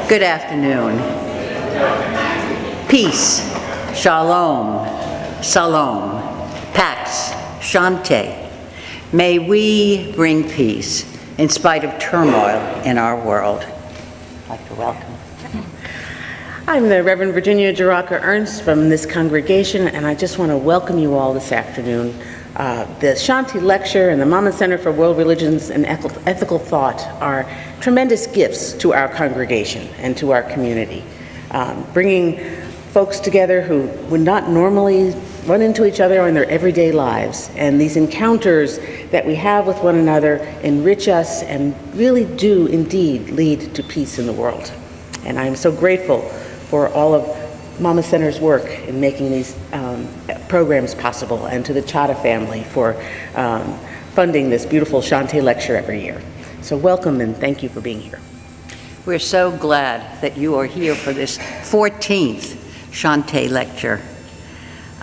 Good afternoon. Peace, shalom, salam, pax, Shanti. May we bring peace in spite of turmoil in our world. I'd like to welcome. I'm the Reverend Virginia Jaraka Ernst from this congregation, and I just want to welcome you all this afternoon. The Shanti Lecture and the Monmouth Center for World Religions and Ethical Thought are tremendous gifts to our congregation and to our community, bringing folks together who would not normally run into each other in their everyday lives. And these encounters that we have with one another enrich us and really do indeed lead to peace in the world. And I'm so grateful for all of Monmouth Center's work in making these programs possible, and to the Chadha family for funding this beautiful Shanti lecture every year. So welcome and thank you for being here. We're so glad that you are here for this 14th Shanti lecture.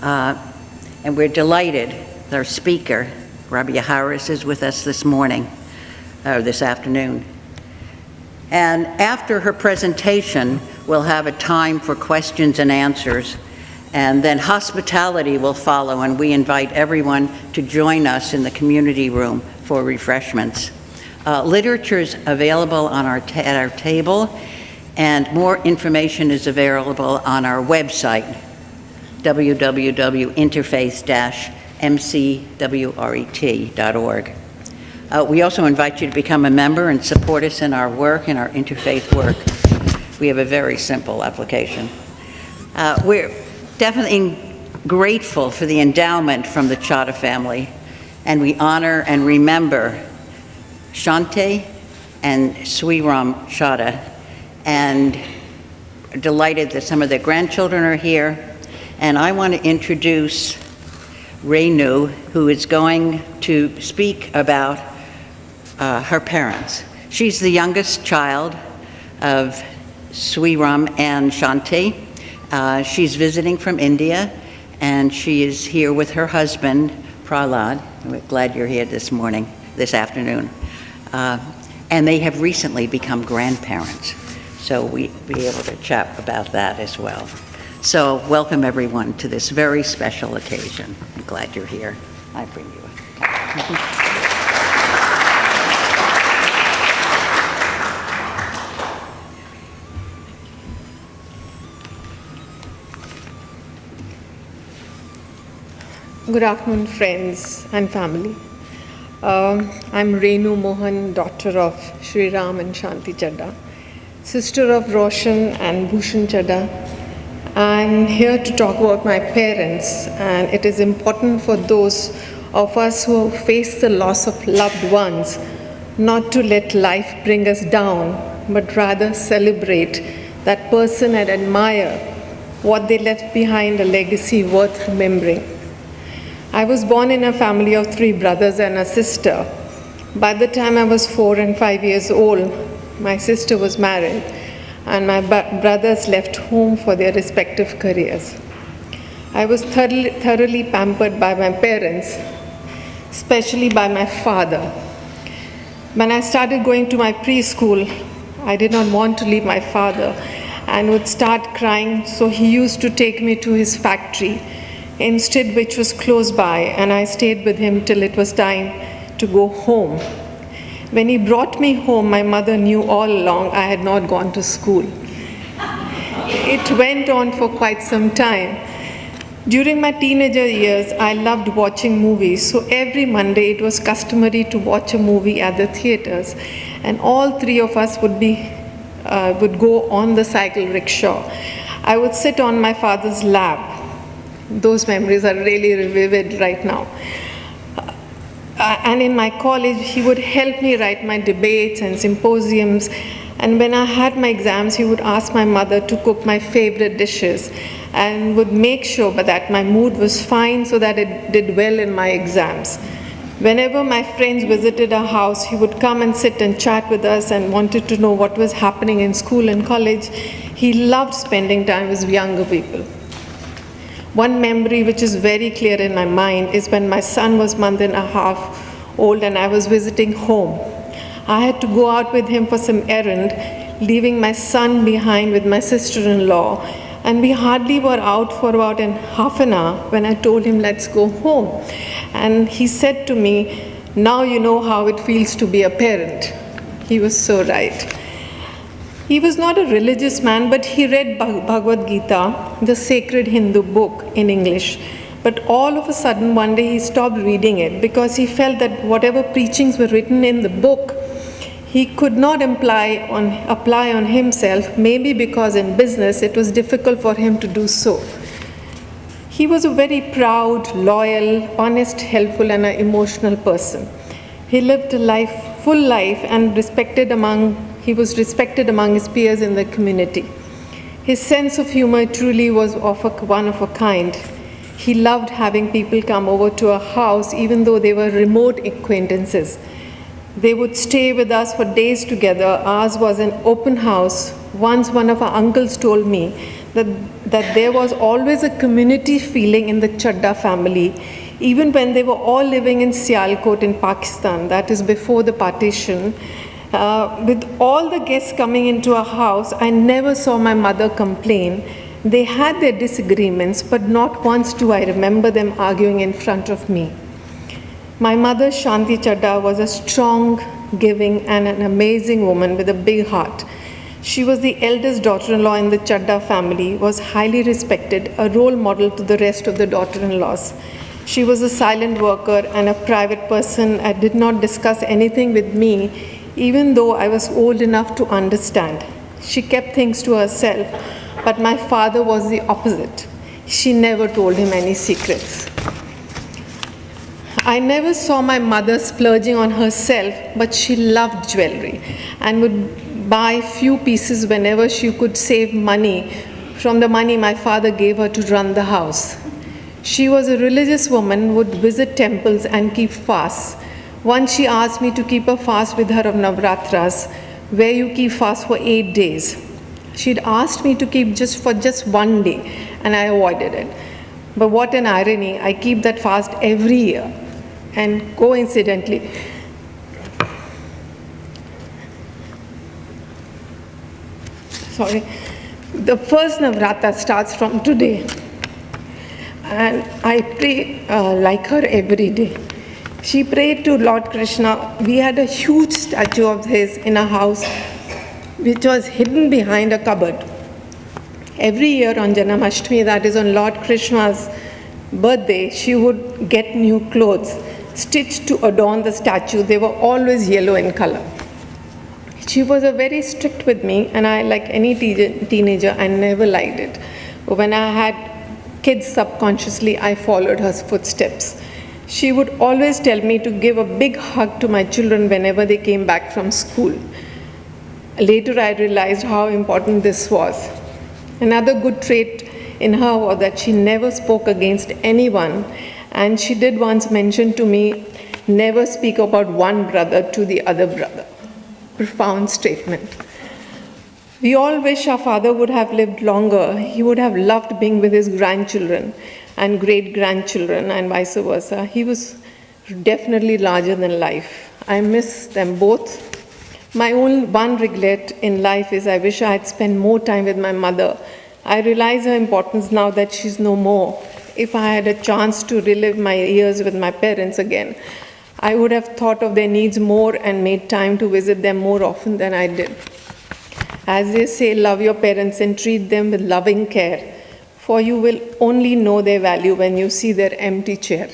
And we're delighted that our speaker, Rabia Harris, is with us this afternoon. And after her presentation, we'll have a time for questions and answers, and then hospitality will follow, and we invite everyone to join us in the community room for refreshments. Literature is available on at our table, and more information is available on our website, www.interfaith-mcwret.org. We also invite you to become a member and support us in our work, in our interfaith work. We have a very simple application. We're definitely grateful for the endowment from the Chadha family, and we honor and remember Shanti and Swiram Chadha, and delighted that some of their grandchildren are here. And I want to introduce Renu, who is going to speak about her parents. She's the youngest child of Swiram and Shanti. She's visiting from India, and she is here with her husband, Prahlad. We're glad you're here this afternoon. And they have recently become grandparents, so we'll be able to chat about that as well. So welcome everyone to this very special occasion. I'm glad you're here. I bring you a Good afternoon, friends and family. I'm Renu Mohan, daughter of Shri Ram and Shanti Chadha, sister of Roshan and Bhushan Chadha. I'm here to talk about my parents, and it is important for those of us who face the loss of loved ones not to let life bring us down, but rather celebrate that person and admire what they left behind, a legacy worth remembering. I was born in a family of 3 brothers and a sister. By the time I was 4 and 5 years old, my sister was married, and my brothers left home for their respective careers. I was thoroughly pampered by my parents, especially by my father. When I started going to my preschool, I did not want to leave my father and would start crying, so he used to take me to his factory, instead, which was close by, and I stayed with him till it was time to go home. When he brought me home, my mother knew all along I had not gone to school. It went on for quite some time. During my teenager years, I loved watching movies, so every Monday it was customary to watch a movie at the theaters, and all 3 of us would go on the cycle rickshaw. I would sit on my father's lap. Those memories are really vivid right now. And in my college, he would help me write my debates and symposiums. And when I had my exams, he would ask my mother to cook my favorite dishes and would make sure that my mood was fine so that it did well in my exams. Whenever my friends visited our house, he would come and sit and chat with us and wanted to know what was happening in school and college. He loved spending time with younger people. One memory which is very clear in my mind is when my son was a month and a half old and I was visiting home. I had to go out with him for some errand, leaving my son behind with my sister-in-law. And we hardly were out for about half an hour when I told him, let's go home. And he said to me, now you know how it feels to be a parent. He was so right. He was not a religious man, but he read Bhagavad Gita, the sacred Hindu book, in English. But all of a sudden, one day he stopped reading it because he felt that whatever preachings were written in the book, he could not apply on himself, maybe because in business it was difficult for him to do so. He was a very proud, loyal, honest, helpful, and an emotional person. He lived a full life and he was respected among his peers in the community. His sense of humor truly was one of a kind. He loved having people come over to our house, even though they were remote acquaintances. They would stay with us for days together. Ours was an open house. Once one of our uncles told me that there was always a community feeling in the Chadda family, even when they were all living in Sialkot in Pakistan, that is before the partition. With all the guests coming into our house, I never saw my mother complain. They had their disagreements, but not once do I remember them arguing in front of me. My mother, Shanti Chadda, was a strong, giving, and an amazing woman with a big heart. She was the eldest daughter-in-law in the Chadda family, was highly respected, a role model to the rest of the daughter-in-laws. She was a silent worker and a private person and did not discuss anything with me, even though I was old enough to understand. She kept things to herself, but my father was the opposite. She never told him any secrets. I never saw my mother splurging on herself, but she loved jewelry and would buy few pieces whenever she could save money from the money my father gave her to run the house. She was a religious woman, would visit temples and keep fasts. Once she asked me to keep a fast with her of Navratras, where you keep fast for 8 days. She'd asked me to keep just 1 day, and I avoided it. But what an irony, I keep that fast every year. And coincidentally, the first Navrata starts from today. And I pray like her every day. She prayed to Lord Krishna. We had a huge statue of his in our house, which was hidden behind a cupboard. Every year on Janmashtami, that is on Lord Krishna's birthday, she would get new clothes stitched to adorn the statue. They were always yellow in color. She was very strict with me, and I, like any teenager, I never liked it. But when I had kids, subconsciously, I followed her footsteps. She would always tell me to give a big hug to my children whenever they came back from school. Later, I realized how important this was. Another good trait in her was that she never spoke against anyone, and she did once mention to me, never speak about one brother to the other brother. Profound statement. We all wish our father would have lived longer. He would have loved being with his grandchildren and great-grandchildren and vice versa. He was definitely larger than life. I miss them both. My one regret in life is I wish I had spent more time with my mother. I realize her importance now that she's no more. If I had a chance to relive my years with my parents again, I would have thought of their needs more and made time to visit them more often than I did. As they say, love your parents and treat them with loving care, for you will only know their value when you see their empty chair.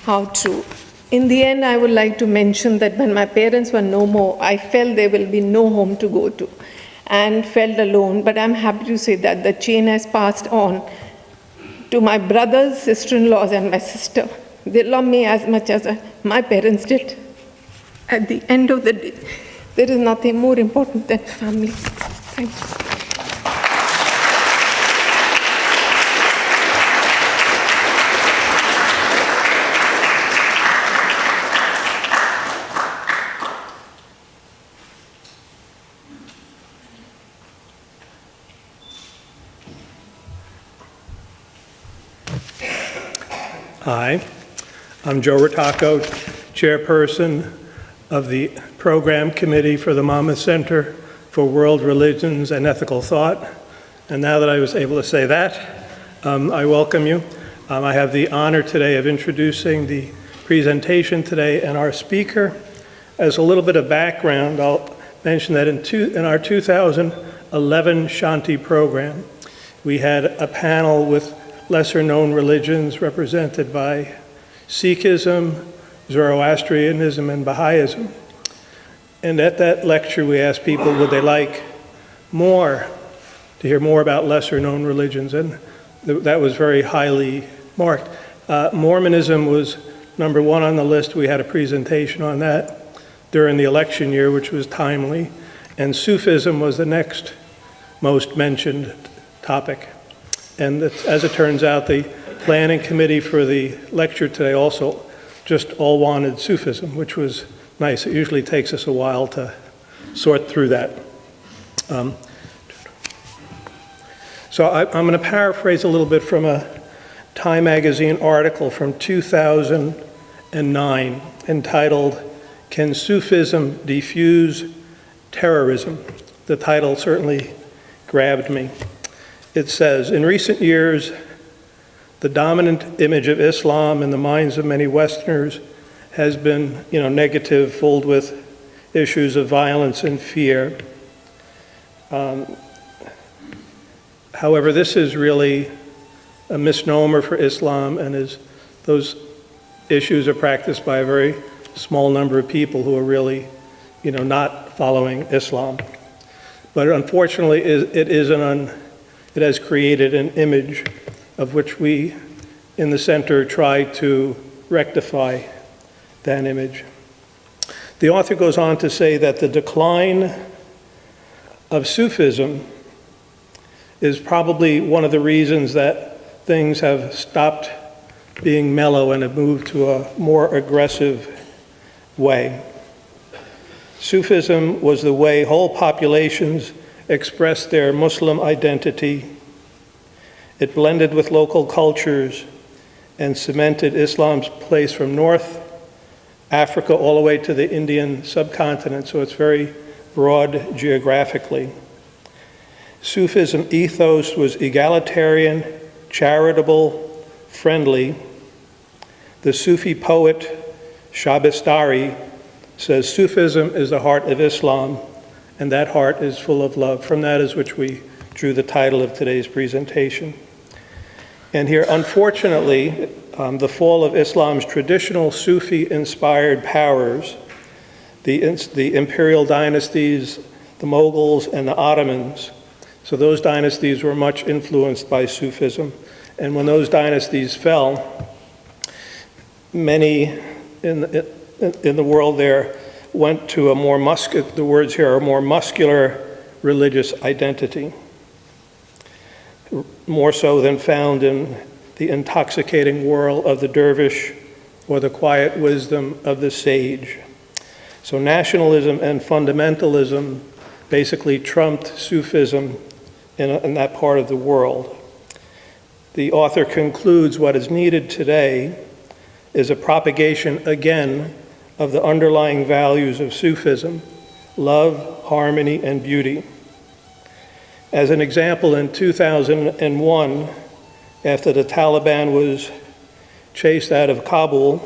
How true. In the end, I would like to mention that when my parents were no more, I felt there will be no home to go to and felt alone, but I'm happy to say that the chain has passed on to my brothers, sister-in-laws, and my sister. They love me as much as my parents did. At the end of the day, there is nothing more important than family. Thank you. Hi, I'm Joe Rattacco, Chairperson of the Program Committee for the Monmouth Center for World Religions and Ethical Thought. And now that I was able to say that, I welcome you. I have the honor today of introducing the presentation today and our speaker. As a little bit of background, I'll mention that in our 2011 Shanti program, we had a panel with lesser-known religions represented by Sikhism, Zoroastrianism, and Baha'ism. And at that lecture, we asked people, would they like to hear more about lesser-known religions, and that was very highly marked. Mormonism was number one on the list. We had a presentation on that during the election year, which was timely, and Sufism was the next most mentioned topic. And as it turns out, the planning committee for the lecture today also just all wanted Sufism, which was nice. It usually takes us a while to sort through that. So I'm going to paraphrase a little bit from a Time magazine article from 2009 entitled, "Can Sufism Defuse Terrorism?" The title certainly grabbed me. It says, in recent years, the dominant image of Islam in the minds of many Westerners has been, negative, filled with issues of violence and fear. However, this is really a misnomer for Islam, and those issues are practiced by a very small number of people who are really, not following Islam. But unfortunately, it has created an image of which we in the center try to rectify that image. The author goes on to say that the decline of Sufism is probably one of the reasons that things have stopped being mellow and have moved to a more aggressive way. Sufism was the way whole populations expressed their Muslim identity. It blended with local cultures and cemented Islam's place from North Africa all the way to the Indian subcontinent, so it's very broad geographically. Sufism ethos was egalitarian, charitable, friendly. The Sufi poet Shabistari says Sufism is the heart of Islam, and that heart is full of love. From that is which we drew the title of today's presentation. And here, unfortunately, the fall of Islam's traditional Sufi-inspired powers, the imperial dynasties, the Mughals, and the Ottomans. So those dynasties were much influenced by Sufism. And when those dynasties fell, many in the world there went to a more the words here are more muscular religious identity, more so than found in the intoxicating whirl of the dervish or the quiet wisdom of the sage. So nationalism and fundamentalism basically trumped Sufism in that part of the world. The author concludes what is needed today is a propagation again of the underlying values of Sufism: love, harmony, and beauty. As an example, in 2001, after the Taliban was chased out of Kabul,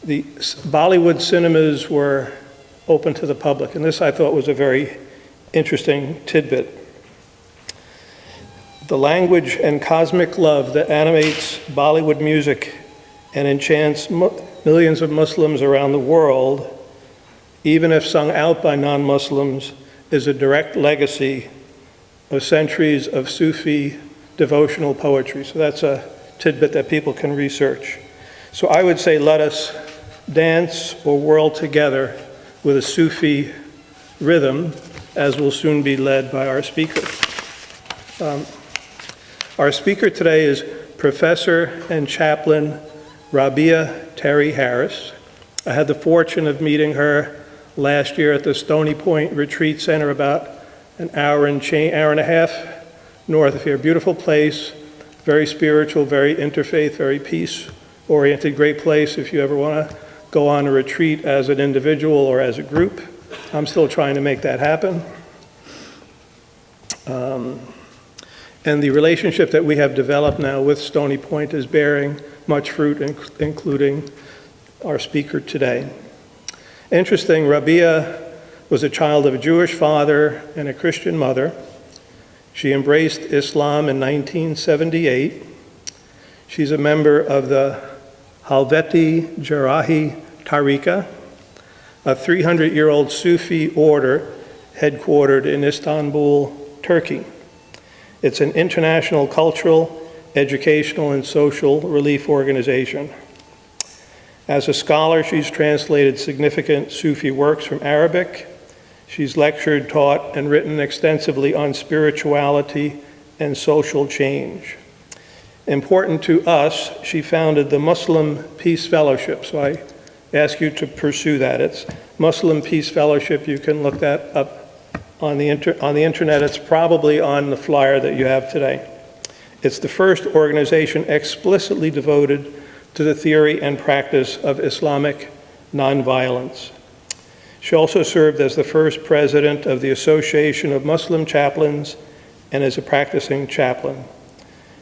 the Bollywood cinemas were open to the public, and this I thought was a very interesting tidbit. The language and cosmic love that animates Bollywood music and enchants millions of Muslims around the world, even if sung out by non-Muslims, is a direct legacy of centuries of Sufi devotional poetry. So that's a tidbit that people can research. So I would say let us dance or whirl together with a Sufi rhythm, as will soon be led by our speaker. Our speaker today is Professor and Chaplain Rabia Terri Harris. I had the fortune of meeting her last year at the Stony Point Retreat Center, about an hour and a half north of here. Beautiful place, very spiritual, very interfaith, very peace-oriented, great place if you ever want to go on a retreat as an individual or as a group. I'm still trying to make that happen. And the relationship that we have developed now with Stony Point is bearing much fruit, including our speaker today. Interesting, Rabia was a child of a Jewish father and a Christian mother. She embraced Islam in 1978. She's a member of the Halveti Jarahi Tariqa, a 300-year-old Sufi order headquartered in Istanbul, Turkey. It's an international cultural, educational, and social relief organization. As a scholar, she's translated significant Sufi works from Arabic. She's lectured, taught, and written extensively on spirituality and social change. Important to us, she founded the Muslim Peace Fellowship, so I ask you to pursue that. It's Muslim Peace Fellowship. You can look that up on the internet. It's probably on the flyer that you have today. It's the first organization explicitly devoted to the theory and practice of Islamic nonviolence. She also served as the first president of the Association of Muslim Chaplains and as a practicing chaplain.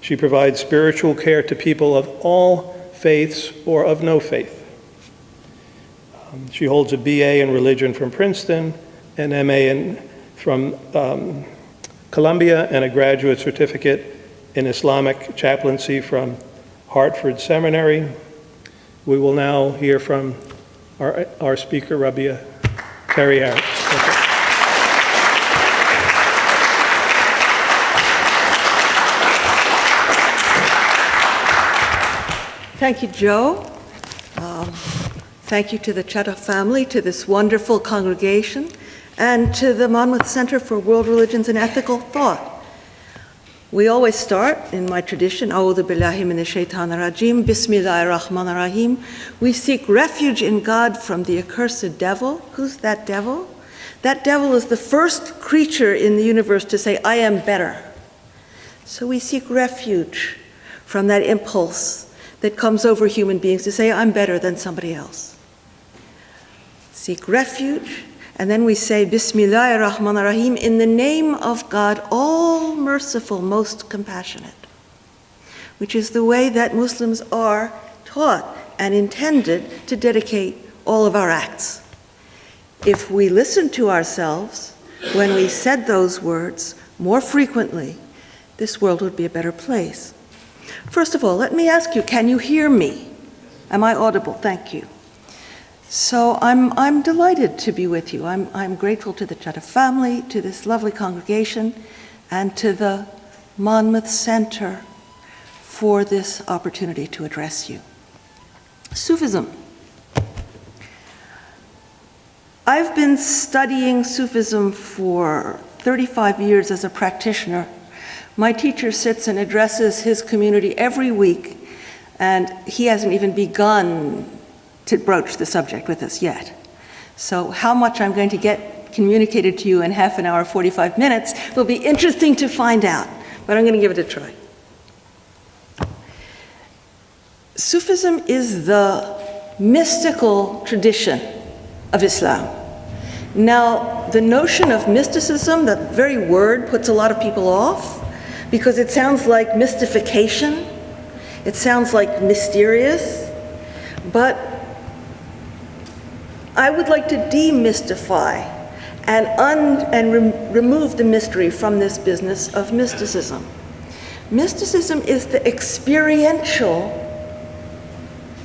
She provides spiritual care to people of all faiths or of no faith. She holds a BA in religion from Princeton, an MA from Columbia, and a graduate certificate in Islamic chaplaincy from Hartford Seminary. We will now hear from our speaker, Rabia Terri Harris. Thank you, Joe. Thank you to the Chetta family, to this wonderful congregation, and to the Monmouth Center for World Religions and Ethical Thought. We always start, in my tradition, A'udhu billahi minash shaitanir rajim, Bismillahir Rahmanir Rahim. We seek refuge in God from the accursed devil. Who's that devil? That devil is the first creature in the universe to say, I am better. So we seek refuge from that impulse that comes over human beings to say, I'm better than somebody else. Seek refuge, and then we say, Bismillahir Rahmanir Rahim, in the name of God, all merciful, most compassionate, which is the way that Muslims are taught and intended to dedicate all of our acts. If we listen to ourselves when we said those words more frequently, this world would be a better place. First of all, let me ask you, can you hear me? Am I audible? Thank you. So I'm delighted to be with you. I'm grateful to the Chetta family, to this lovely congregation, and to the Monmouth Center for this opportunity to address you. Sufism. I've been studying Sufism for 35 years as a practitioner. My teacher sits and addresses his community every week, and he hasn't even begun to broach the subject with us yet. So how much I'm going to get communicated to you in half an hour, 45 minutes, will be interesting to find out, but I'm going to give it a try. Sufism is the mystical tradition of Islam. Now, the notion of mysticism, that very word puts a lot of people off because it sounds like mystification, it sounds like mysterious, but I would like to demystify and remove the mystery from this business of mysticism. Mysticism is the experiential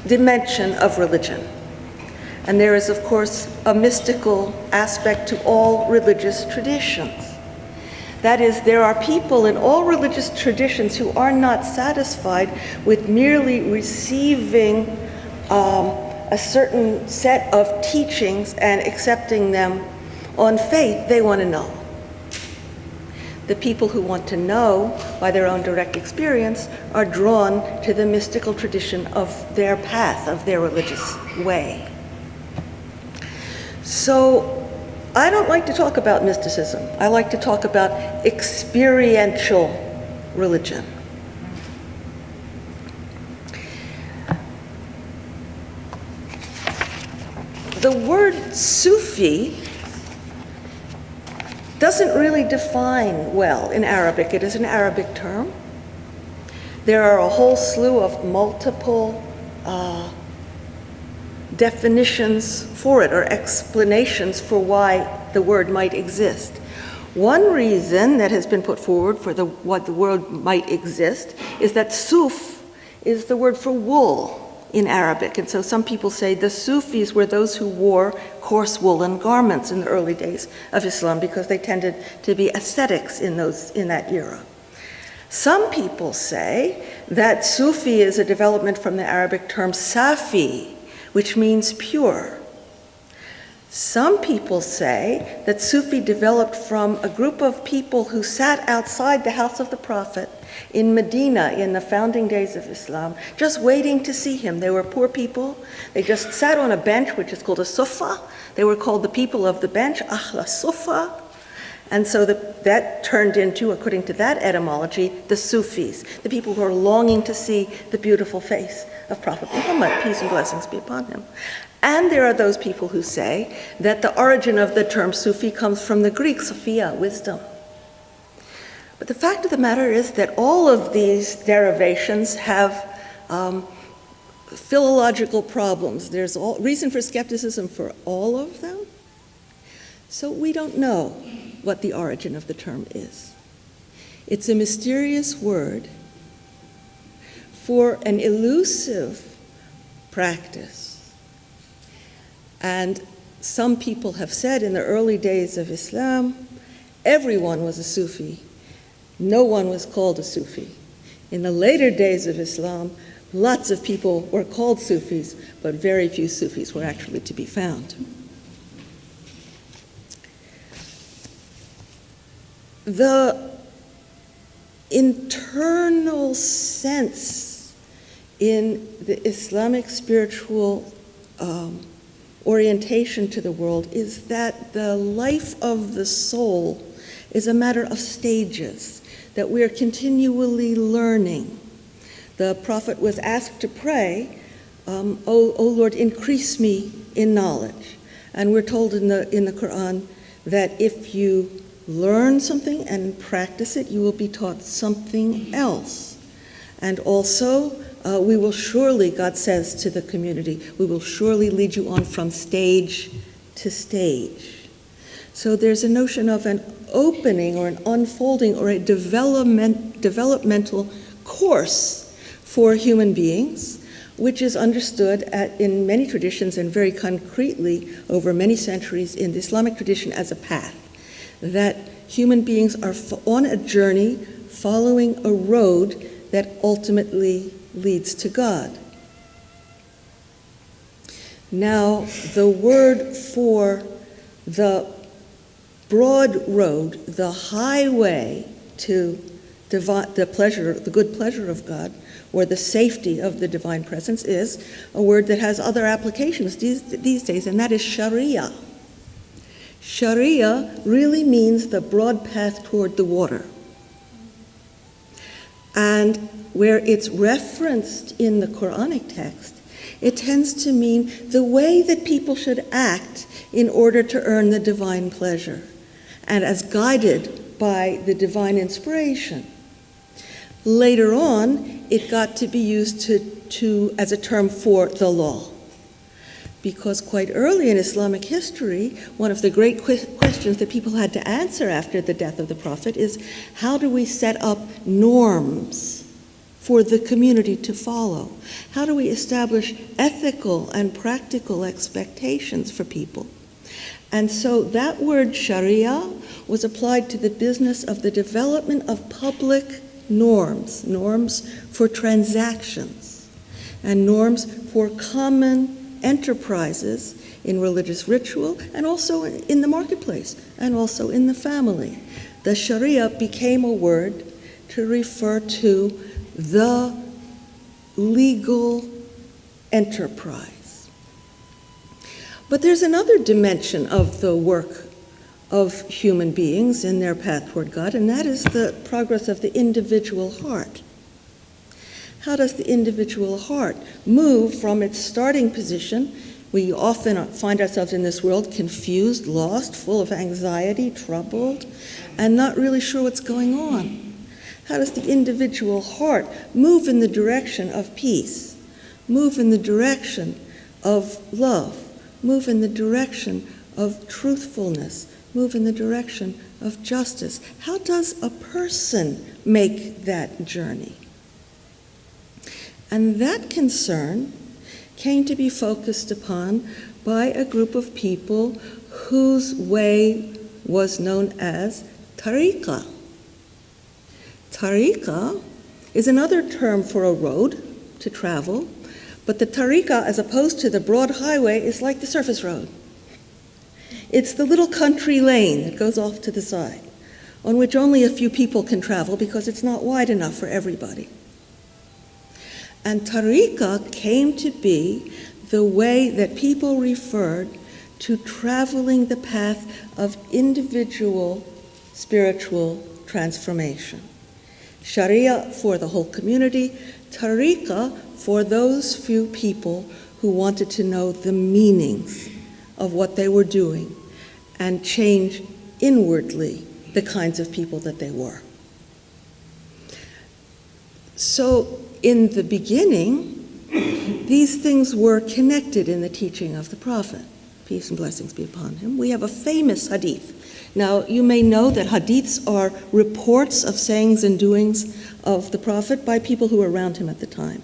dimension of religion. And there is, of course, a mystical aspect to all religious traditions. That is, there are people in all religious traditions who are not satisfied with merely receiving a certain set of teachings and accepting them on faith. They want to know. The people who want to know by their own direct experience are drawn to the mystical tradition of their path, of their religious way. So I don't like to talk about mysticism. I like to talk about experiential religion. The word Sufi doesn't really define well in Arabic. It is an Arabic term. There are a whole slew of multiple definitions for it, or explanations for why the word might exist. One reason that has been put forward for what the word might exist is that suf is the word for wool in Arabic. And so some people say the Sufis were those who wore coarse woolen garments in the early days of Islam because they tended to be ascetics in that era. Some people say that Sufi is a development from the Arabic term safi, which means pure. Some people say that Sufi developed from a group of people who sat outside the house of the Prophet in Medina in the founding days of Islam, just waiting to see him. They were poor people. They just sat on a bench, which is called a sufa. They were called the people of the bench, ahla sufa. And so that turned into, according to that etymology, the Sufis, the people who are longing to see the beautiful face of Prophet Muhammad, peace and blessings be upon him. And there are those people who say that the origin of the term Sufi comes from the Greek Sophia, wisdom. But the fact of the matter is that all of these derivations have philological problems. There's reason for skepticism for all of them. So we don't know what the origin of the term is. It's a mysterious word for an elusive practice. And some people have said in the early days of Islam, everyone was a Sufi. No one was called a Sufi. In the later days of Islam, lots of people were called Sufis, but very few Sufis were actually to be found. The internal sense in the Islamic spiritual orientation to the world is that the life of the soul is a matter of stages, that we are continually learning. The Prophet was asked to pray, O Lord, increase me in knowledge. And we're told in the Quran that if you learn something and practice it, you will be taught something else. And also, we will surely, God says to the community, we will surely lead you on from stage to stage. So there's a notion of an opening or an unfolding or a developmental course for human beings, which is understood in many traditions and very concretely over many centuries in the Islamic tradition as a path, that human beings are on a journey following a road that ultimately leads to God. Now, the word for the broad road, the highway to the good pleasure of God, or the safety of the divine presence, is a word that has other applications these days, and that is Sharia. Sharia really means the broad path toward the water. And where it's referenced in the Quranic text, it tends to mean the way that people should act in order to earn the divine pleasure, and as guided by the divine inspiration. Later on, it got to be used as a term for the law. Because quite early in Islamic history, one of the great questions that people had to answer after the death of the Prophet is, how do we set up norms for the community to follow? How do we establish ethical and practical expectations for people? And so that word Sharia was applied to the business of the development of public norms for transactions, and norms for common enterprises in religious ritual, and also in the marketplace, and also in the family. The Sharia became a word to refer to the legal enterprise. But there's another dimension of the work of human beings in their path toward God, and that is the progress of the individual heart. How does the individual heart move from its starting position, We often find ourselves in this world confused, lost, full of anxiety, troubled, and not really sure what's going on. How does the individual heart move in the direction of peace, move in the direction of love, move in the direction of truthfulness, move in the direction of justice? How does a person make that journey? And that concern came to be focused upon by a group of people whose way was known as tariqa. Tariqa is another term for a road to travel, but the tariqa, as opposed to the broad highway, is like the surface road. It's the little country lane that goes off to the side, on which only a few people can travel because it's not wide enough for everybody. And tariqa came to be the way that people referred to traveling the path of individual spiritual transformation. Sharia for the whole community, tariqa for those few people who wanted to know the meanings of what they were doing and change inwardly the kinds of people that they were. So in the beginning, these things were connected in the teaching of the Prophet. Peace and blessings be upon him. We have a famous hadith. Now, you may know that hadiths are reports of sayings and doings of the Prophet by people who were around him at the time.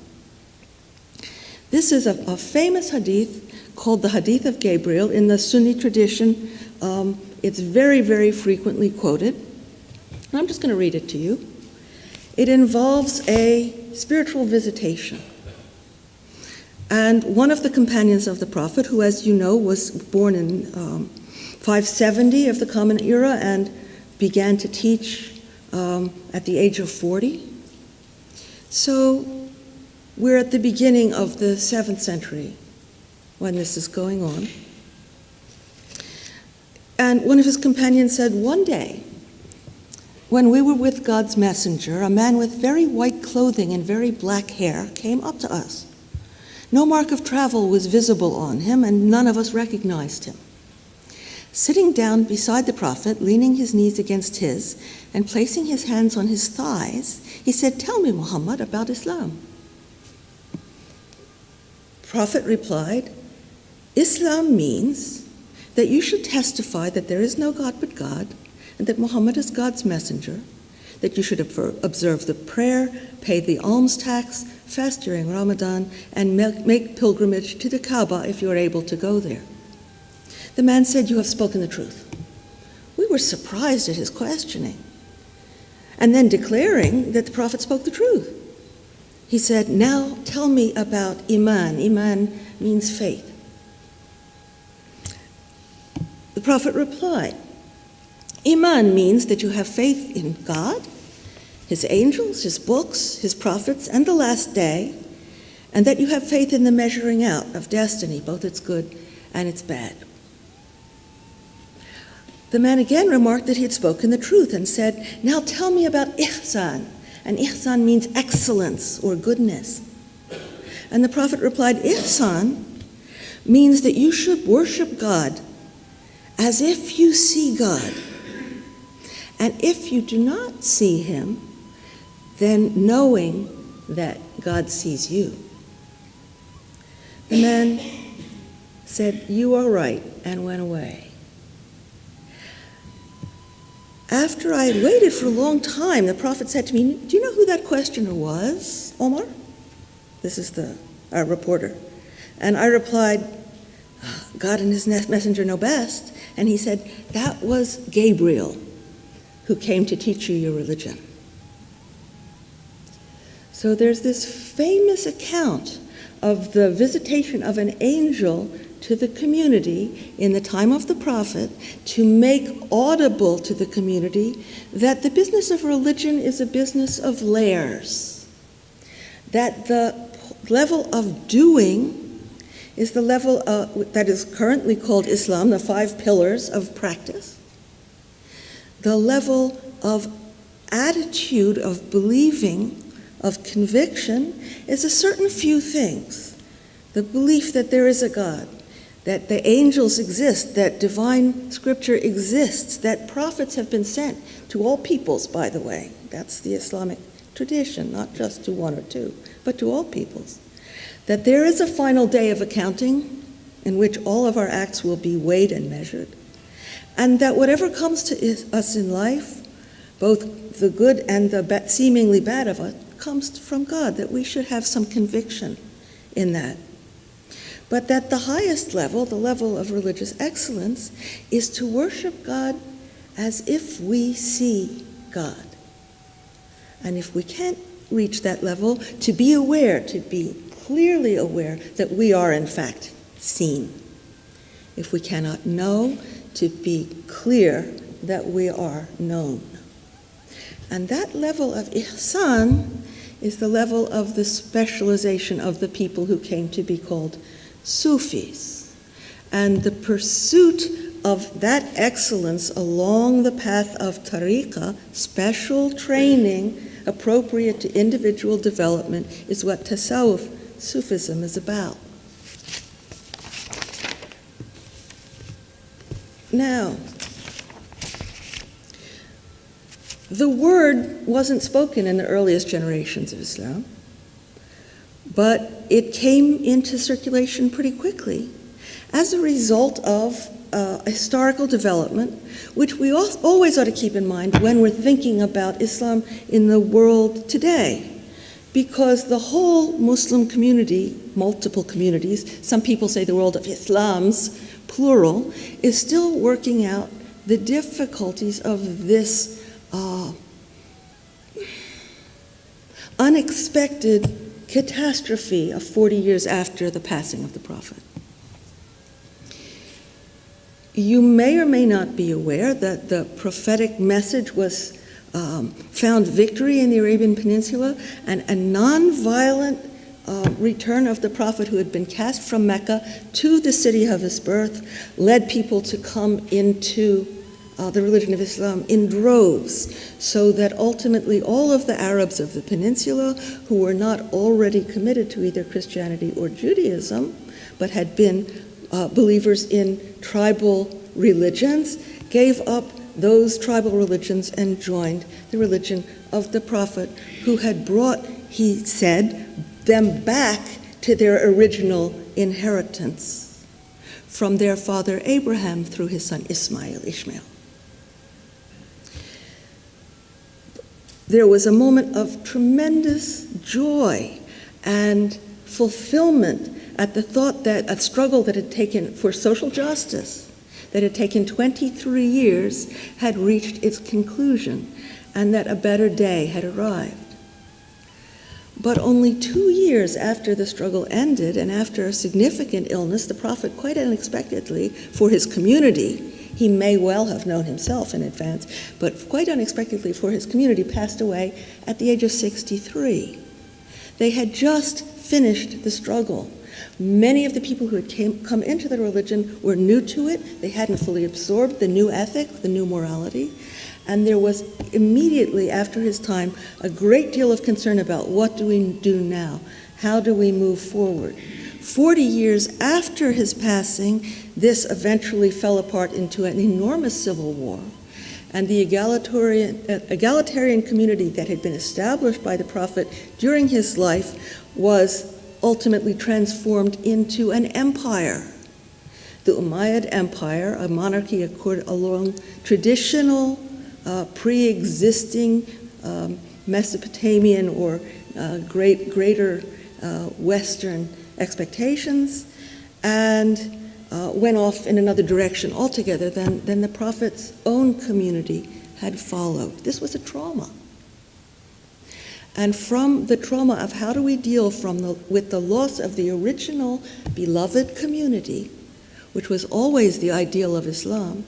This is a famous hadith called the Hadith of Gabriel in the Sunni tradition. It's very, very frequently quoted. And I'm just going to read it to you. It involves a spiritual visitation. And one of the companions of the Prophet, who, as you know, was born in 570 of the Common Era and began to teach at the age of 40. So we're at the beginning of the 7th century when this is going on. And one of his companions said, one day, when we were with God's messenger, a man with very white clothing and very black hair came up to us. No mark of travel was visible on him, and none of us recognized him. Sitting down beside the Prophet, leaning his knees against his, and placing his hands on his thighs, he said, "Tell me, Muhammad, about Islam." The Prophet replied, "Islam means that you should testify that there is no God but God, and that Muhammad is God's messenger, that you should observe the prayer, pay the alms tax, fast during Ramadan, and make pilgrimage to the Kaaba if you are able to go there." The man said, "You have spoken the truth." We were surprised at his questioning, and then declaring that the Prophet spoke the truth. He said, "Now tell me about Iman." Iman means faith. The Prophet replied, "Iman means that you have faith in God, his angels, his books, his prophets, and the last day, and that you have faith in the measuring out of destiny, both its good and its bad." The man again remarked that he had spoken the truth and said, "Now tell me about ihsan." And ihsan means excellence or goodness. And the Prophet replied, "Ihsan means that you should worship God as if you see God. And if you do not see him, then knowing that God sees you." The man said, "You are right," and went away. After I had waited for a long time, the Prophet said to me, "Do you know who that questioner was, Omar?" This is our reporter. And I replied, "God and his messenger know best." And he said, "That was Gabriel, who came to teach you your religion." So there's this famous account of the visitation of an angel to the community in the time of the Prophet to make audible to the community that the business of religion is a business of layers, that the level of doing is the level that is currently called Islam, the 5 pillars of practice. The level of attitude, of believing, of conviction is a certain few things. The belief that there is a God, that the angels exist, that divine scripture exists, that prophets have been sent to all peoples, by the way. That's the Islamic tradition, not just to one or two, but to all peoples. That there is a final day of accounting in which all of our acts will be weighed and measured, and that whatever comes to us in life, both the good and the seemingly bad of it, comes from God, that we should have some conviction in that. But that the highest level, the level of religious excellence, is to worship God as if we see God. And if we can't reach that level, to be aware, to be clearly aware that we are in fact seen. If we cannot know, to be clear that we are known. And that level of ihsan is the level of the specialization of the people who came to be called Sufis. And the pursuit of that excellence along the path of tariqah, special training appropriate to individual development, is what tasawwuf, Sufism, is about. Now, the word wasn't spoken in the earliest generations of Islam, but it came into circulation pretty quickly as a result of historical development, which we always ought to keep in mind when we're thinking about Islam in the world today. Because the whole Muslim community, multiple communities, some people say the world of Islams, plural, is still working out the difficulties of this unexpected catastrophe of 40 years after the passing of the Prophet. You may or may not be aware that the prophetic message was found victory in the Arabian Peninsula, and a non-violent return of the Prophet, who had been cast from Mecca to the city of his birth, led people to come into the religion of Islam in droves, so that ultimately all of the Arabs of the peninsula who were not already committed to either Christianity or Judaism, but had been believers in tribal religions, gave up those tribal religions and joined the religion of the Prophet, who had brought, he said, them back to their original inheritance from their father Abraham through his son Ishmael. There was a moment of tremendous joy and fulfillment at the thought that a struggle that had taken for social justice, that had taken 23 years, had reached its conclusion, and that a better day had arrived. But only 2 years after the struggle ended, and after a significant illness, the Prophet, quite unexpectedly for his community, he may well have known himself in advance, but quite unexpectedly for his community, passed away at the age of 63. They had just finished the struggle. Many of the people who had come into the religion were new to it. They hadn't fully absorbed the new ethic, the new morality. And there was immediately after his time a great deal of concern about what do we do now? How do we move forward? 40 years after his passing, this eventually fell apart into an enormous civil war. And the egalitarian community that had been established by the Prophet during his life was ultimately transformed into an empire. The Umayyad Empire, a monarchy along traditional, pre-existing Mesopotamian or greater Western expectations, and went off in another direction altogether than the Prophet's own community had followed. This was a trauma. And from the trauma of how do we deal with the loss of the original beloved community, which was always the ideal of Islam,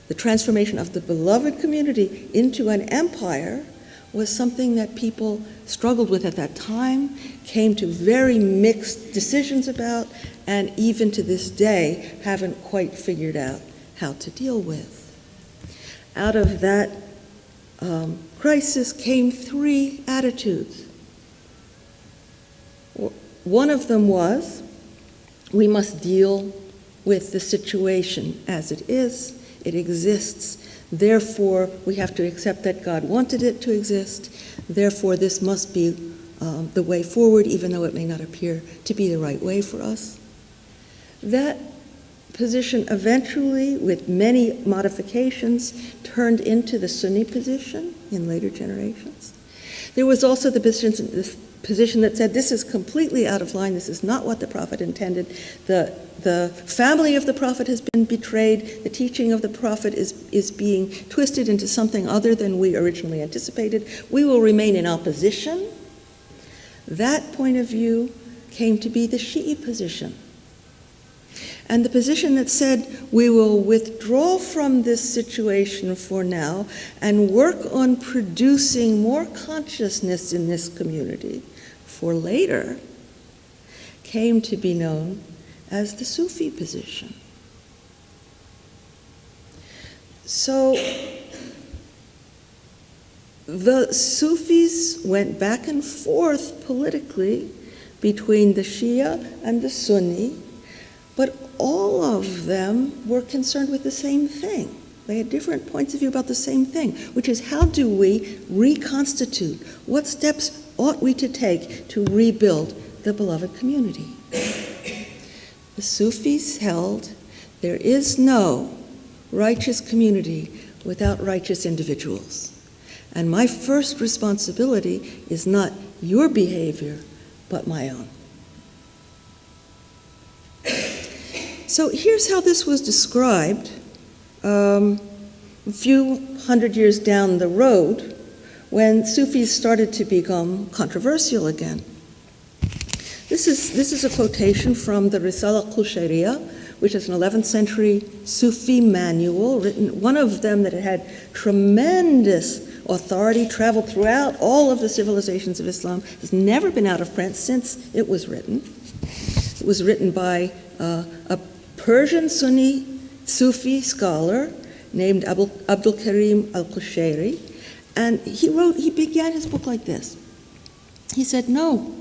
the transformation of the beloved community into an empire was something that people struggled with at that time, came to very mixed decisions about, and even to this day haven't quite figured out how to deal with. Out of that crisis came 3 attitudes. One of them was, we must deal with the situation as it is. It exists. Therefore, we have to accept that God wanted it to exist. Therefore, this must be the way forward, even though it may not appear to be the right way for us. That position eventually, with many modifications, turned into the Sunni position in later generations. There was also the position that said this is completely out of line, this is not what the Prophet intended, the family of the Prophet has been betrayed, the teaching of the Prophet is being twisted into something other than we originally anticipated. We will remain in opposition. That point of view came to be the Shi'i position. And the position that said we will withdraw from this situation for now and work on producing more consciousness in this community for later came to be known as the Sufi position. So the Sufis went back and forth politically between the Shia and the Sunni, but all of them were concerned with the same thing. They had different points of view about the same thing, which is how do we reconstitute? What steps ought we to take to rebuild the beloved community? The Sufis held there is no righteous community without righteous individuals. And my first responsibility is not your behavior, but my own. So here's how this was described a few hundred years down the road when Sufis started to become controversial again. This is a quotation from the Risala Qushayriya, which is an 11th century Sufi manual, written, one of them that had tremendous authority, traveled throughout all of the civilizations of Islam, has never been out of print since it was written. It was written by a Persian Sunni Sufi scholar named Abdul Karim al-Qushayri, and he began his book like this. He said, "Know,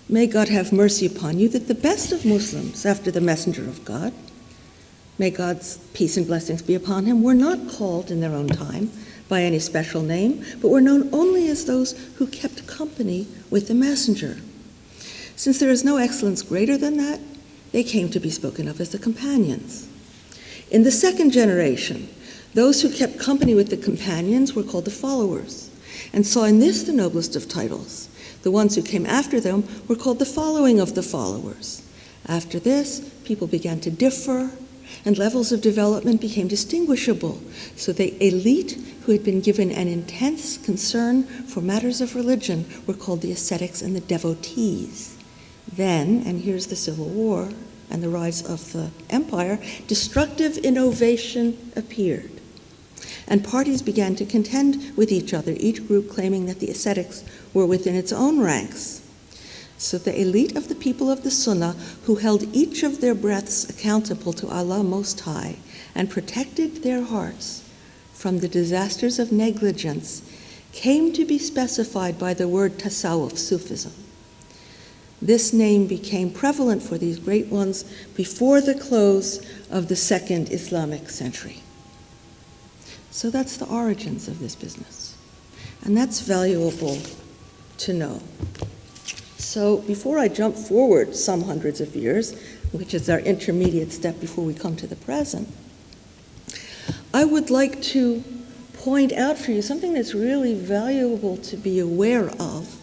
may God have mercy upon you, that the best of Muslims, after the messenger of God, may God's peace and blessings be upon him, were not called in their own time by any special name, but were known only as those who kept company with the messenger. Since there is no excellence greater than that, they came to be spoken of as the companions. In the second generation, those who kept company with the companions were called the followers, and saw in this the noblest of titles. The ones who came after them were called the following of the followers. After this, people began to differ, and levels of development became distinguishable. So the elite, who had been given an intense concern for matters of religion, were called the ascetics and the devotees. Then, and here's the Civil War and the rise of the empire, destructive innovation appeared. And parties began to contend with each other, each group claiming that the ascetics were within its own ranks. So the elite of the people of the Sunnah, who held each of their breaths accountable to Allah Most High and protected their hearts from the disasters of negligence, came to be specified by the word tasawwuf, Sufism. This name became prevalent for these great ones before the close of the second Islamic century. So that's the origins of this business. And that's valuable to know. So before I jump forward some hundreds of years, which is our intermediate step before we come to the present, I would like to point out for you something that's really valuable to be aware of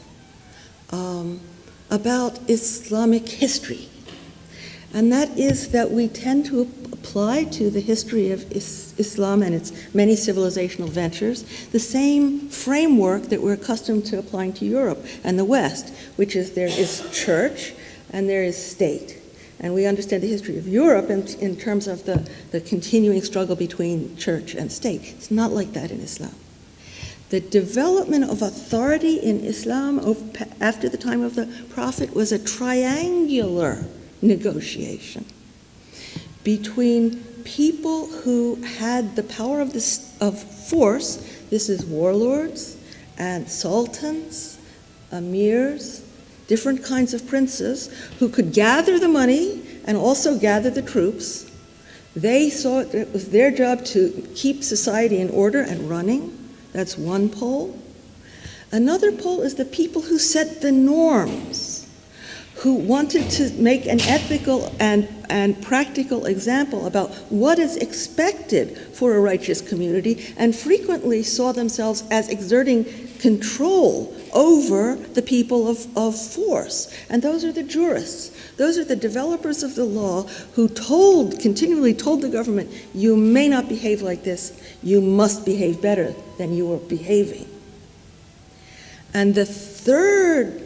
about Islamic history. And that is that we tend to apply to the history of Islam and its many civilizational ventures the same framework that we're accustomed to applying to Europe and the West, which is there is church and there is state. And we understand the history of Europe in terms of the continuing struggle between church and state. It's not like that in Islam. The development of authority in Islam after the time of the Prophet was a triangular negotiation between people who had the power of force. This is warlords and sultans, emirs, different kinds of princes who could gather the money and also gather the troops. They saw it was their job to keep society in order and running. That's one pole. Another pole is the people who set the norms, who wanted to make an ethical and practical example about what is expected for a righteous community, and frequently saw themselves as exerting control over the people of force. And those are the jurists. Those are the developers of the law who continually told the government, you may not behave like this, you must behave better than you are behaving. And the third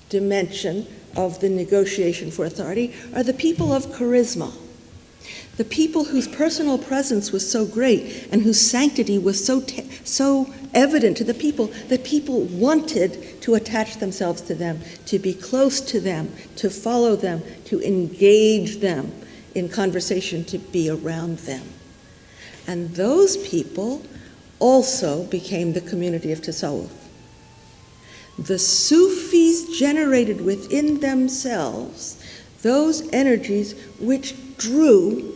dimension of the negotiation for authority are the people of charisma, the people whose personal presence was so great and whose sanctity was so evident to the people that people wanted to attach themselves to them, to be close to them, to follow them, to engage them in conversation, to be around them. And those people also became the community of Tasawwuf. The Sufis generated within themselves those energies which drew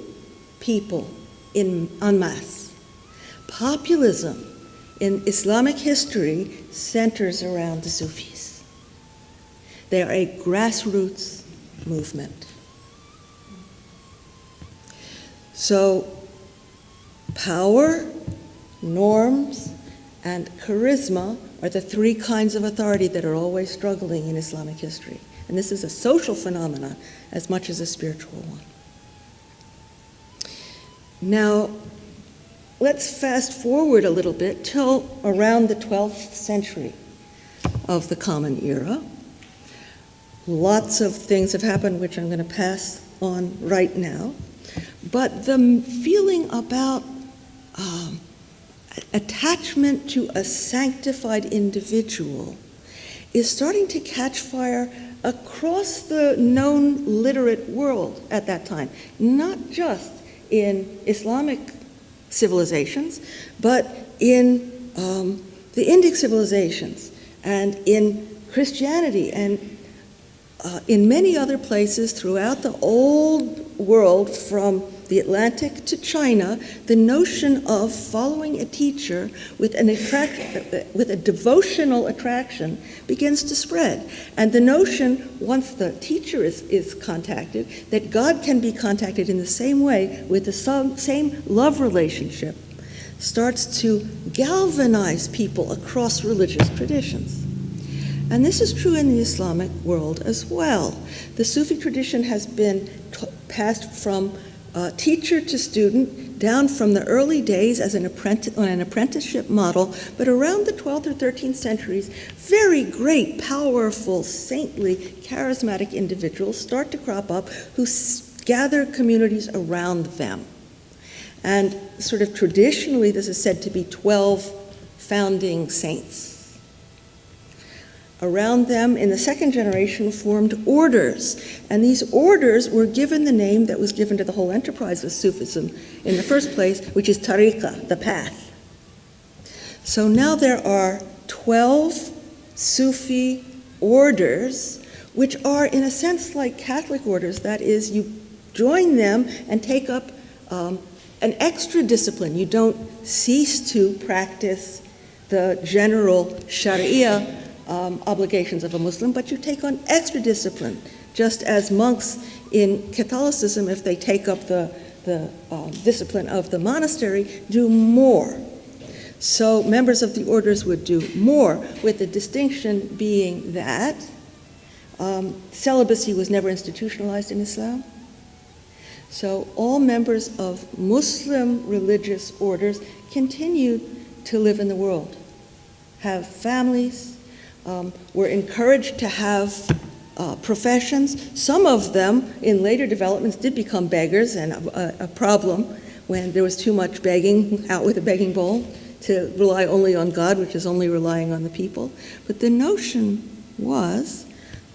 people en masse. Populism in Islamic history centers around the Sufis. They are a grassroots movement. So power, norms, and charisma are the three kinds of authority that are always struggling in Islamic history. And this is a social phenomenon as much as a spiritual one. Now, let's fast forward a little bit till around the 12th century of the Common Era. Lots of things have happened which I'm going to pass on right now. But the feeling about attachment to a sanctified individual is starting to catch fire across the known literate world at that time, not just in Islamic civilizations, but in the Indic civilizations and in Christianity and in many other places throughout the old world, from the Atlantic to China. The notion of following a teacher with a devotional attraction begins to spread. And the notion, once the teacher is contacted, that God can be contacted in the same way with the same love relationship, starts to galvanize people across religious traditions. And this is true in the Islamic world as well. The Sufi tradition has been passed from teacher to student down from the early days as on an apprenticeship model, but around the 12th or 13th centuries, very great, powerful, saintly, charismatic individuals start to crop up who gather communities around them. And sort of traditionally, this is said to be 12 founding saints. Around them, in the second generation, formed orders. And these orders were given the name that was given to the whole enterprise of Sufism in the first place, which is tariqa, the path. So now there are 12 Sufi orders, which are in a sense like Catholic orders. That is, you join them and take up an extra discipline. You don't cease to practice the general Sharia obligations of a Muslim, but you take on extra discipline, just as monks in Catholicism, if they take up the discipline of the monastery, do more. So members of the orders would do more, with the distinction being that celibacy was never institutionalized in Islam. So all members of Muslim religious orders continued to live in the world, have families, were encouraged to have professions. Some of them, in later developments, did become beggars, and a problem when there was too much begging, out with a begging bowl, to rely only on God, which is only relying on the people. But the notion was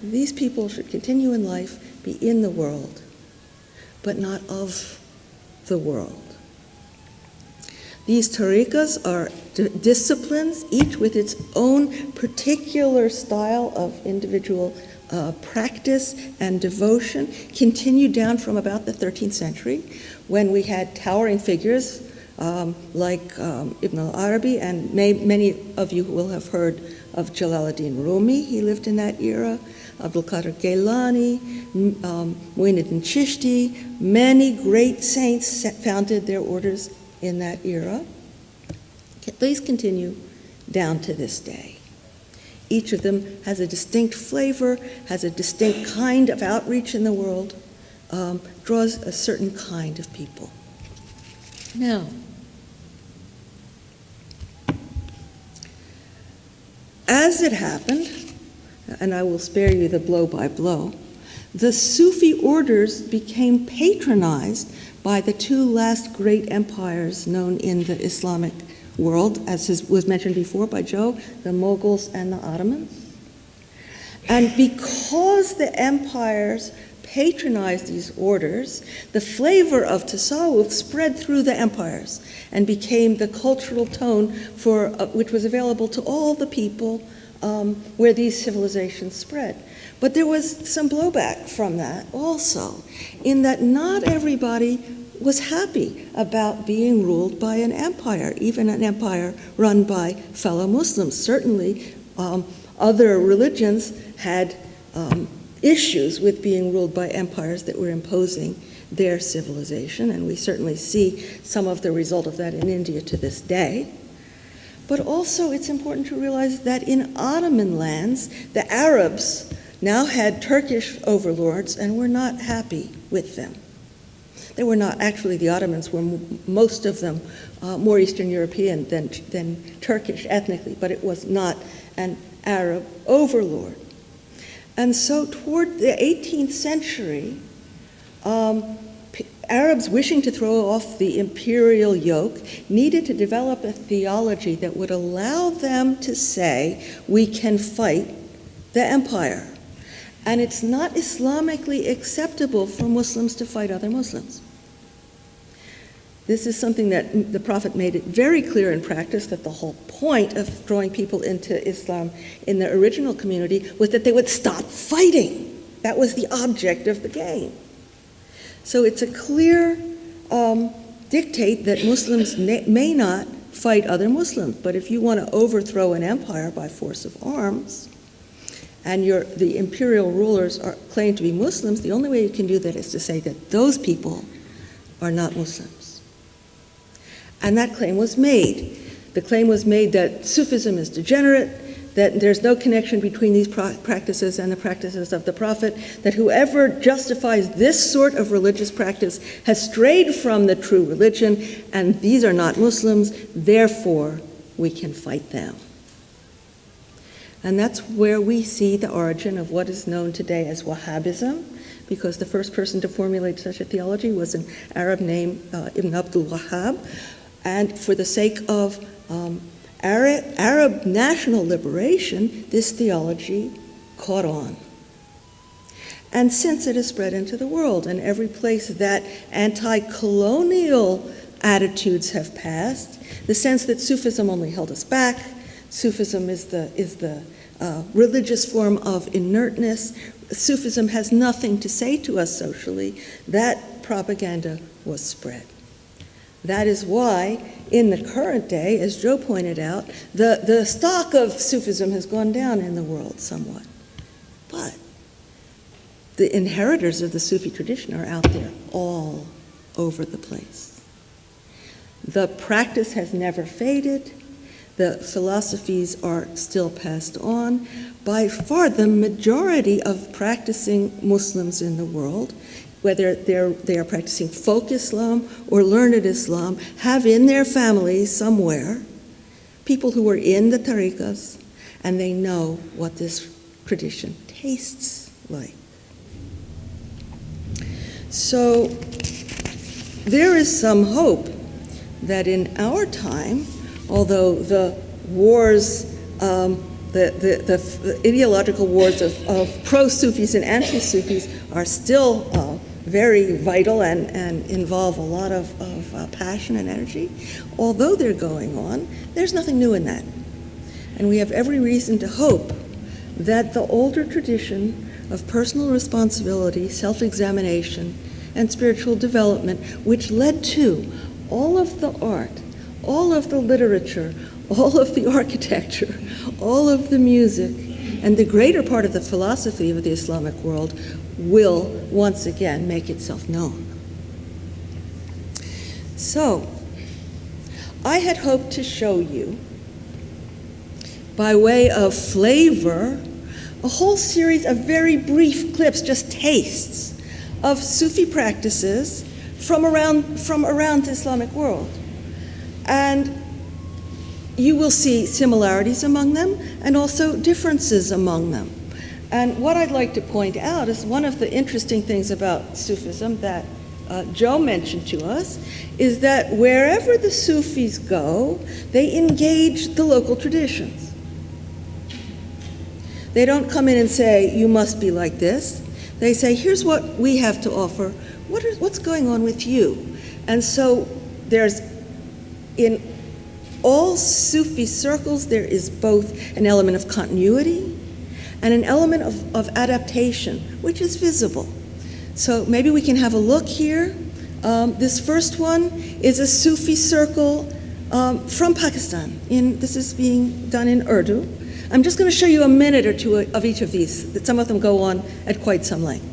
these people should continue in life, be in the world, but not of the world. These tariqas are disciplines, each with its own particular style of individual practice and devotion continued down from about the 13th century, when we had towering figures like Ibn al-Arabi, and many of you will have heard of Jalaluddin Rumi. He lived in that era. Abdul Qadir Gailani, Muinuddin Chishti, many great saints founded their orders in that era. These continue down to this day. Each of them has a distinct flavor, has a distinct kind of outreach in the world, draws a certain kind of people. Now, as it happened, and I will spare you the blow by blow, the Sufi orders became patronized by the two last great empires known in the Islamic world, as was mentioned before by Joe, the Mughals and the Ottomans. And because the empires patronized these orders, the flavor of tasawwuf spread through the empires and became the cultural tone for which was available to all the people where these civilizations spread. But there was some blowback from that also, in that not everybody was happy about being ruled by an empire, even an empire run by fellow Muslims. Certainly, other religions had issues with being ruled by empires that were imposing their civilization, and we certainly see some of the result of that in India to this day. But also, it's important to realize that in Ottoman lands, the Arabs now had Turkish overlords and were not happy with them. They were not, actually the Ottomans were most of them more Eastern European than Turkish ethnically, but it was not an Arab overlord. And so toward the 18th century, Arabs wishing to throw off the imperial yoke needed to develop a theology that would allow them to say, we can fight the empire. And it's not Islamically acceptable for Muslims to fight other Muslims. This is something that the Prophet made it very clear in practice, that the whole point of drawing people into Islam in the original community was that they would stop fighting. That was the object of the game. So it's a clear dictate that Muslims may not fight other Muslims, but if you want to overthrow an empire by force of arms, and the imperial rulers claim to be Muslims, the only way you can do that is to say that those people are not Muslims. And that claim was made. The claim was made that Sufism is degenerate, that there's no connection between these practices and the practices of the Prophet, that whoever justifies this sort of religious practice has strayed from the true religion, and these are not Muslims, therefore we can fight them. And that's where we see the origin of what is known today as Wahhabism, because the first person to formulate such a theology was an Arab named Ibn Abdul Wahhab. And for the sake of Arab national liberation, this theology caught on. And since it has spread into the world, and every place that anti-colonial attitudes have passed, the sense that Sufism only held us back, Sufism is the religious form of inertness, Sufism has nothing to say to us socially, that propaganda was spread. That is why, in the current day, as Joe pointed out, the stock of Sufism has gone down in the world somewhat. But the inheritors of the Sufi tradition are out there all over the place. The practice has never faded. The philosophies are still passed on. By far, the majority of practicing Muslims in the world, whether they are practicing folk Islam or learned Islam, have in their families somewhere people who are in the tariqas, and they know what this tradition tastes like. So there is some hope that in our time, although the wars, the ideological wars of pro-Sufis and anti-Sufis are still very vital and involve a lot of passion and energy, although they're going on, there's nothing new in that. And we have every reason to hope that the older tradition of personal responsibility, self-examination, and spiritual development, which led to all of the art, all of the literature, all of the architecture, all of the music, and the greater part of the philosophy of the Islamic world will once again make itself known. So, I had hoped to show you, by way of flavor, a whole series of very brief clips, just tastes, of Sufi practices from around the Islamic world. And you will see similarities among them and also differences among them. And what I'd like to point out is one of the interesting things about Sufism that Joe mentioned to us is that wherever the Sufis go, they engage the local traditions. They don't come in and say, you must be like this. They say, here's what we have to offer. What's going on with you? And so there's, in all Sufi circles, there is both an element of continuity and an element of adaptation, which is visible. So maybe we can have a look here. This first one is a Sufi circle from Pakistan. This is being done in Urdu. I'm just going to show you a minute or two of each of these, that some of them go on at quite some length.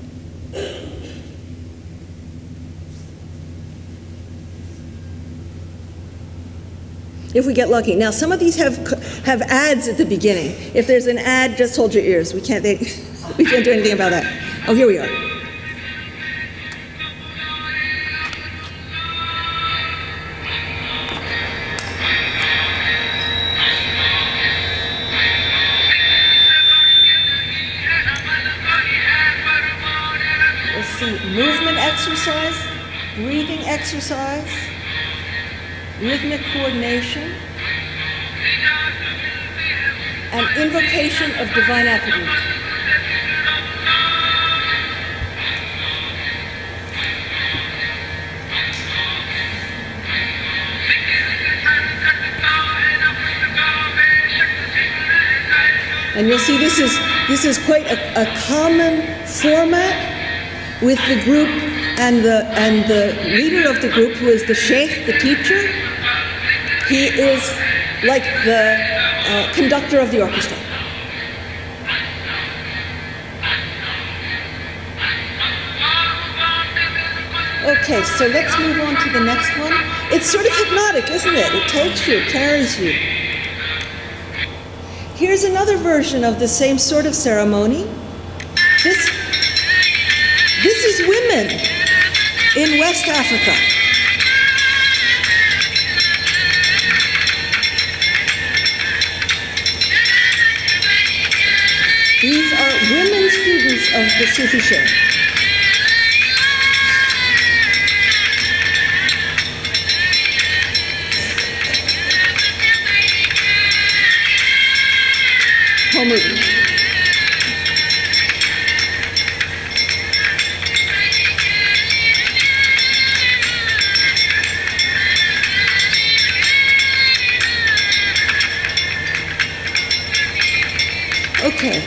If we get lucky. Now, some of these have ads at the beginning. If there's an ad, just hold your ears. We can't do anything about that. Oh, here we are. Let's see, movement exercise, breathing exercise, rhythmic coordination, and invocation of divine attributes. And you'll see this is quite a common format with the group and the leader of the group, who is the sheikh, the teacher. He is like the conductor of the orchestra. Okay, so let's move on to the next one. It's sort of hypnotic, isn't it? It takes you, it carries you. Here's another version of the same sort of ceremony. This is women in West Africa. These are women students of the Sufi Sheikh. Home movie. Okay,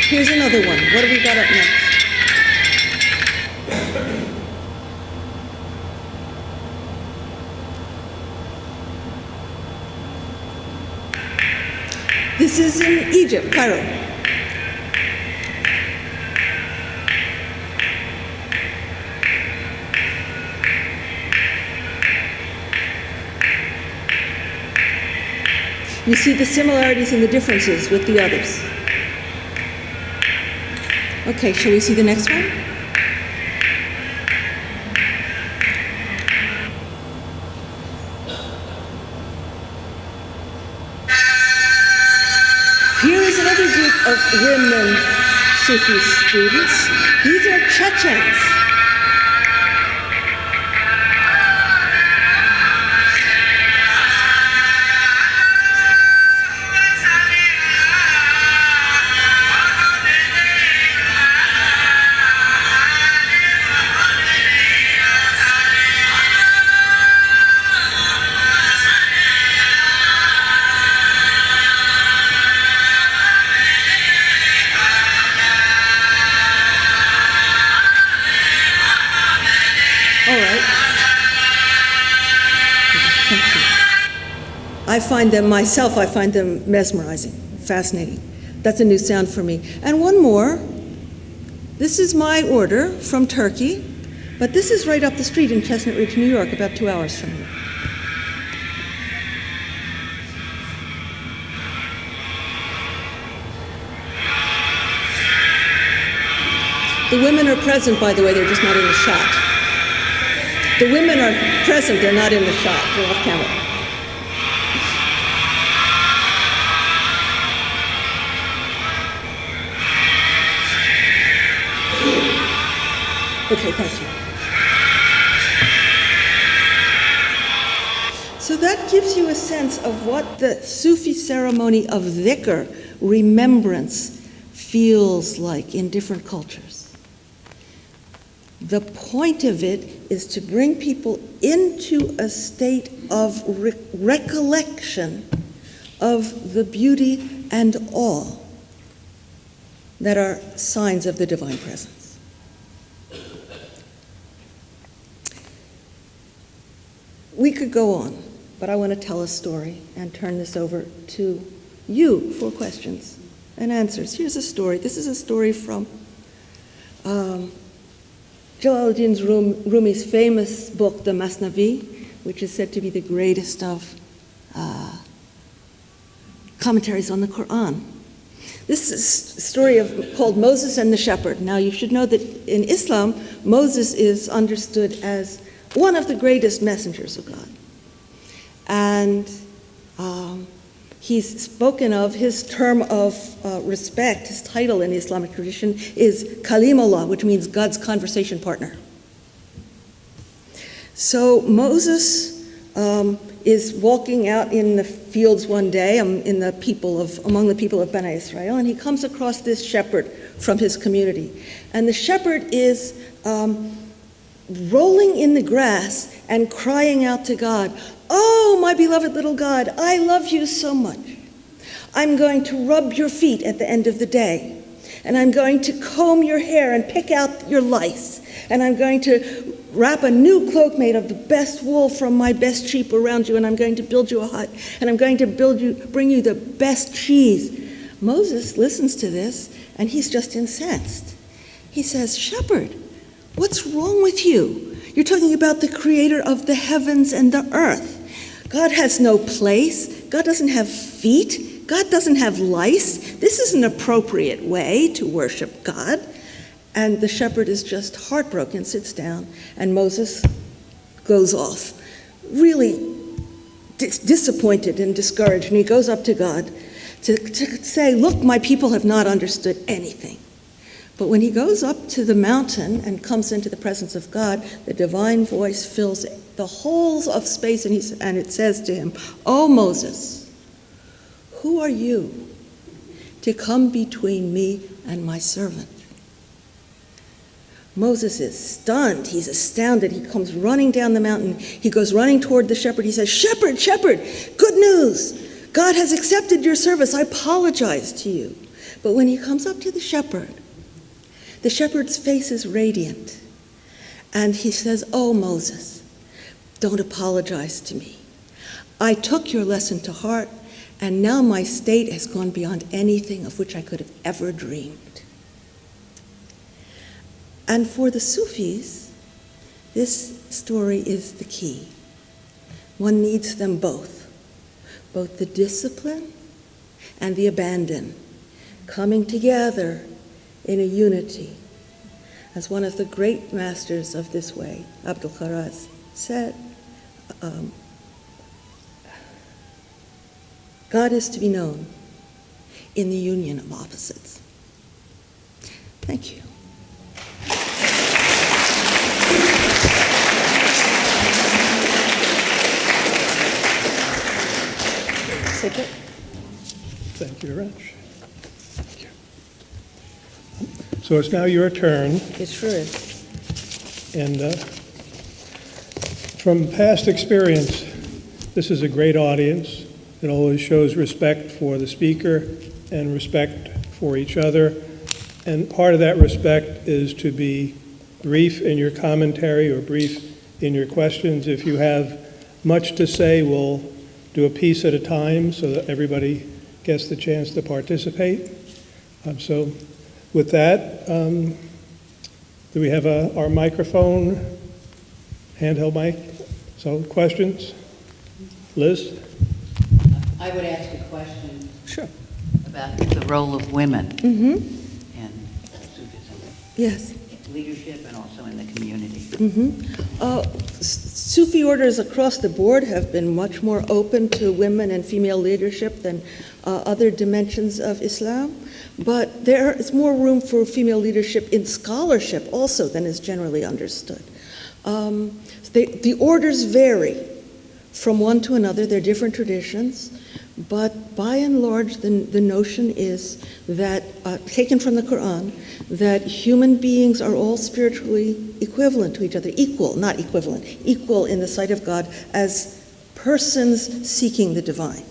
here's another one. What do we got up next? This is in Egypt, Cairo. You see the similarities and the differences with the others. Okay, shall we see the next one? Here is another group of women Sufi students. These are Chechens. I find them mesmerizing, fascinating. That's a new sound for me. And one more. This is my order from Turkey, but this is right up the street in Chestnut Ridge, New York, about 2 hours from here. The women are present, by the way, they're just not in the shot. The women are present, they're not in the shot, they're off camera. Okay, thank you. So that gives you a sense of what the Sufi ceremony of dhikr, remembrance, feels like in different cultures. The point of it is to bring people into a state of recollection of the beauty and awe that are signs of the divine presence. We could go on, but I want to tell a story and turn this over to you for questions and answers. Here's a story. This is a story from Jalaluddin Rumi's famous book, the Masnavi, which is said to be the greatest of commentaries on the Quran. This is a story called Moses and the Shepherd. Now, you should know that in Islam, Moses is understood as one of the greatest messengers of God. And he's spoken of, his term of respect, his title in the Islamic tradition is Kalimullah, which means God's conversation partner. So Moses is walking out in the fields one day among the people of Bani Israel, and he comes across this shepherd from his community. And the shepherd is rolling in the grass and crying out to God, "Oh, my beloved little God, I love you so much. I'm going to rub your feet at the end of the day, and I'm going to comb your hair and pick out your lice, and I'm going to wrap a new cloak made of the best wool from my best sheep around you, and I'm going to build you a hut, and I'm going to bring you the best cheese." Moses listens to this, and he's just incensed. He says, "Shepherd, what's wrong with you? You're talking about the creator of the heavens and the earth. God has no place. God doesn't have feet. God doesn't have lice. This is an appropriate way to worship God." And the shepherd is just heartbroken, sits down, and Moses goes off, really disappointed and discouraged. And he goes up to God to say, "Look, my people have not understood anything." But when he goes up to the mountain and comes into the presence of God, the divine voice fills the whole of space, and it says to him, "Oh, Moses, who are you to come between me and my servant?" Moses is stunned. He's astounded. He comes running down the mountain. He goes running toward the shepherd. He says, "Shepherd, shepherd, good news. God has accepted your service. I apologize to you." But when he comes up to the shepherd's face is radiant. And he says, "Oh, Moses, don't apologize to me. I took your lesson to heart, and now my state has gone beyond anything of which I could have ever dreamed." And for the Sufis, this story is the key. One needs them both the discipline and the abandon, coming together in a unity. As one of the great masters of this way, Abdul Kharaz, said, God is to be known in the union of opposites. Thank you. Sit. Thank you very much. Thank you. So it's now your turn. It sure is. And from past experience, this is a great audience. It always shows respect for the speaker and respect for each other. And part of that respect is to be brief in your commentary or brief in your questions. If you have much to say, we'll do a piece at a time so that everybody gets the chance to participate. So with that, do we have our microphone, handheld mic? So questions? Liz? I would ask a question Sure. about the role of women Mm-hmm. in Sufism, Yes. leadership and also in the community. Sufi orders across the board have been much more open to women and female leadership than other dimensions of Islam, but there is more room for female leadership in scholarship also than is generally understood. The orders vary from one to another. They're different traditions, but by and large, the notion is that, taken from the Quran, that human beings are all spiritually equivalent to each other, equal, not equivalent, equal in the sight of God as persons seeking the divine.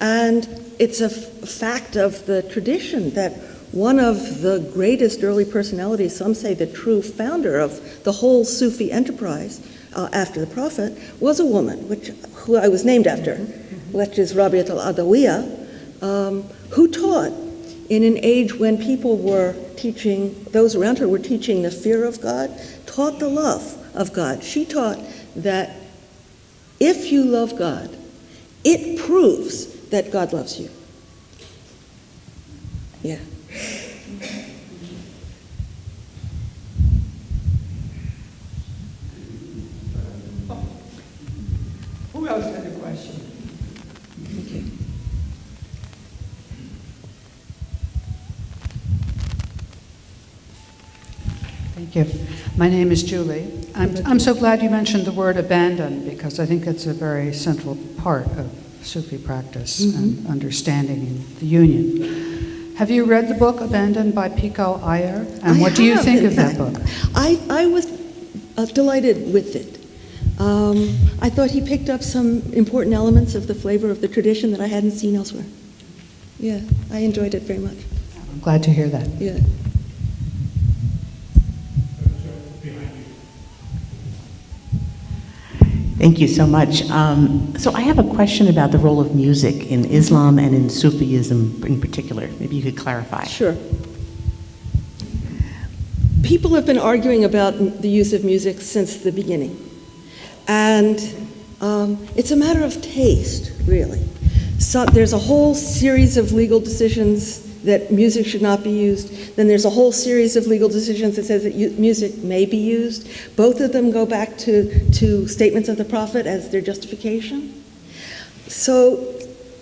And it's a fact of the tradition that one of the greatest early personalities, some say the true founder of the whole Sufi enterprise after the Prophet, was a woman, who I was named after, which is Rabia Terri, who taught in an age when people were teaching, those around her were teaching the fear of God, taught the love of God. She taught that if you love God, it proves that God loves you. Yeah. Who else had a question? Okay. Thank you. My name is Julie. I'm so glad you mentioned the word abandon, because I think it's a very central part of Sufi practice and understanding the union. Have you read the book Abandoned by Pico Iyer? And what do you think of that book? I was delighted with it. I thought he picked up some important elements of the flavor of the tradition that I hadn't seen elsewhere. Yeah, I enjoyed it very much. I'm glad to hear that. Yeah. Thank you so much. So I have a question about the role of music in Islam and in Sufism in particular. Maybe you could clarify. Sure. People have been arguing about the use of music since the beginning. And it's a matter of taste, really. So there's a whole series of legal decisions that music should not be used. Then there's a whole series of legal decisions that says that music may be used. Both of them go back to statements of the Prophet as their justification. So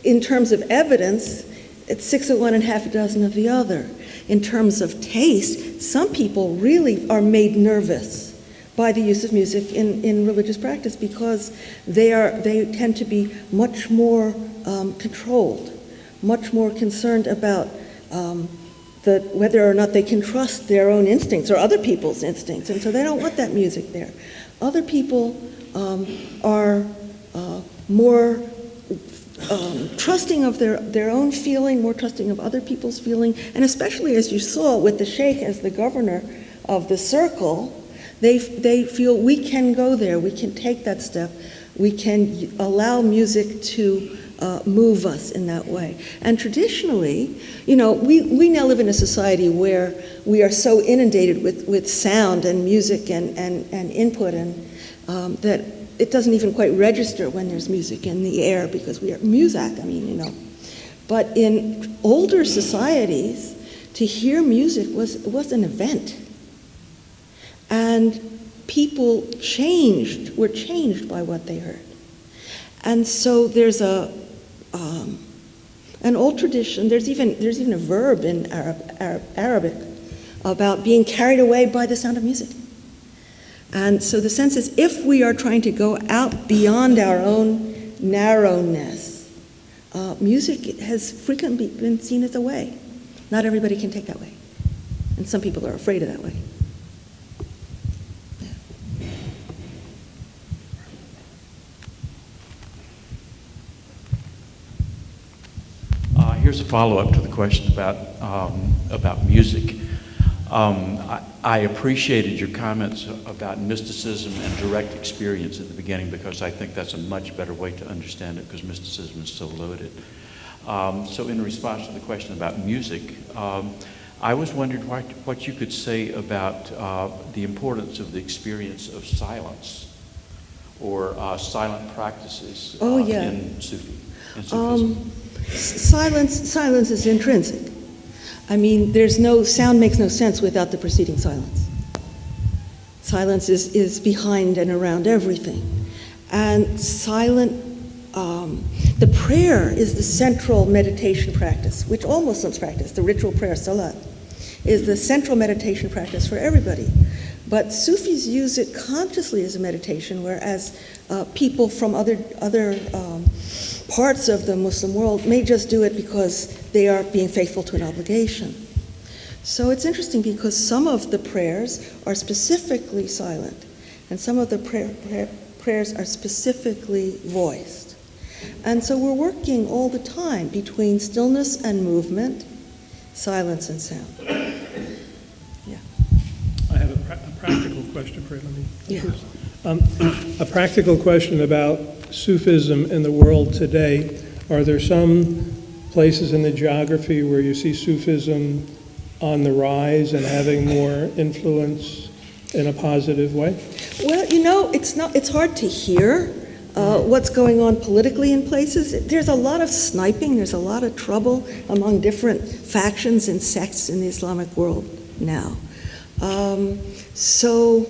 in terms of evidence, it's 6 of one and half a dozen of the other. In terms of taste, some people really are made nervous by the use of music in religious practice because they tend to be much more controlled, much more concerned about whether or not they can trust their own instincts or other people's instincts, and so they don't want that music there. Other people are more trusting of their own feeling, more trusting of other people's feeling, and especially as you saw with the sheikh as the governor of the circle, they feel we can go there, we can take that step, we can allow music to move us in that way. And traditionally, we now live in a society where we are so inundated with sound and music and input, and that it doesn't even quite register when there's music in the air because we are music, But in older societies, to hear music was an event. And people were changed by what they heard. And so there's an old tradition, there's even a verb in Arabic about being carried away by the sound of music. And so the sense is, if we are trying to go out beyond our own narrowness, music has frequently been seen as a way. Not everybody can take that way. And some people are afraid of that way. Here's a follow-up to the question about music. I appreciated your comments about mysticism and direct experience at the beginning, because I think that's a much better way to understand it, because mysticism is so loaded. So in response to the question about music, I was wondering what you could say about the importance of the experience of silence, or silent practices in Sufi, in Sufism. Silence is intrinsic. I mean, sound makes no sense without the preceding silence. Silence is behind and around everything. And the prayer is the central meditation practice, which all Muslims practice. The ritual prayer, salat, is the central meditation practice for everybody. But Sufis use it consciously as a meditation, whereas people from other parts of the Muslim world may just do it because they are being faithful to an obligation. So it's interesting because some of the prayers are specifically silent, and some of the prayers are specifically voiced. And so we're working all the time between stillness and movement, silence and sound. Yeah. I have a practical question for you. Yeah. A practical question about Sufism in the world today. Are there some places in the geography where you see Sufism on the rise and having more influence in a positive way? Well, it's hard to hear what's going on politically in places. There's a lot of sniping, there's a lot of trouble among different factions and sects in the Islamic world now. So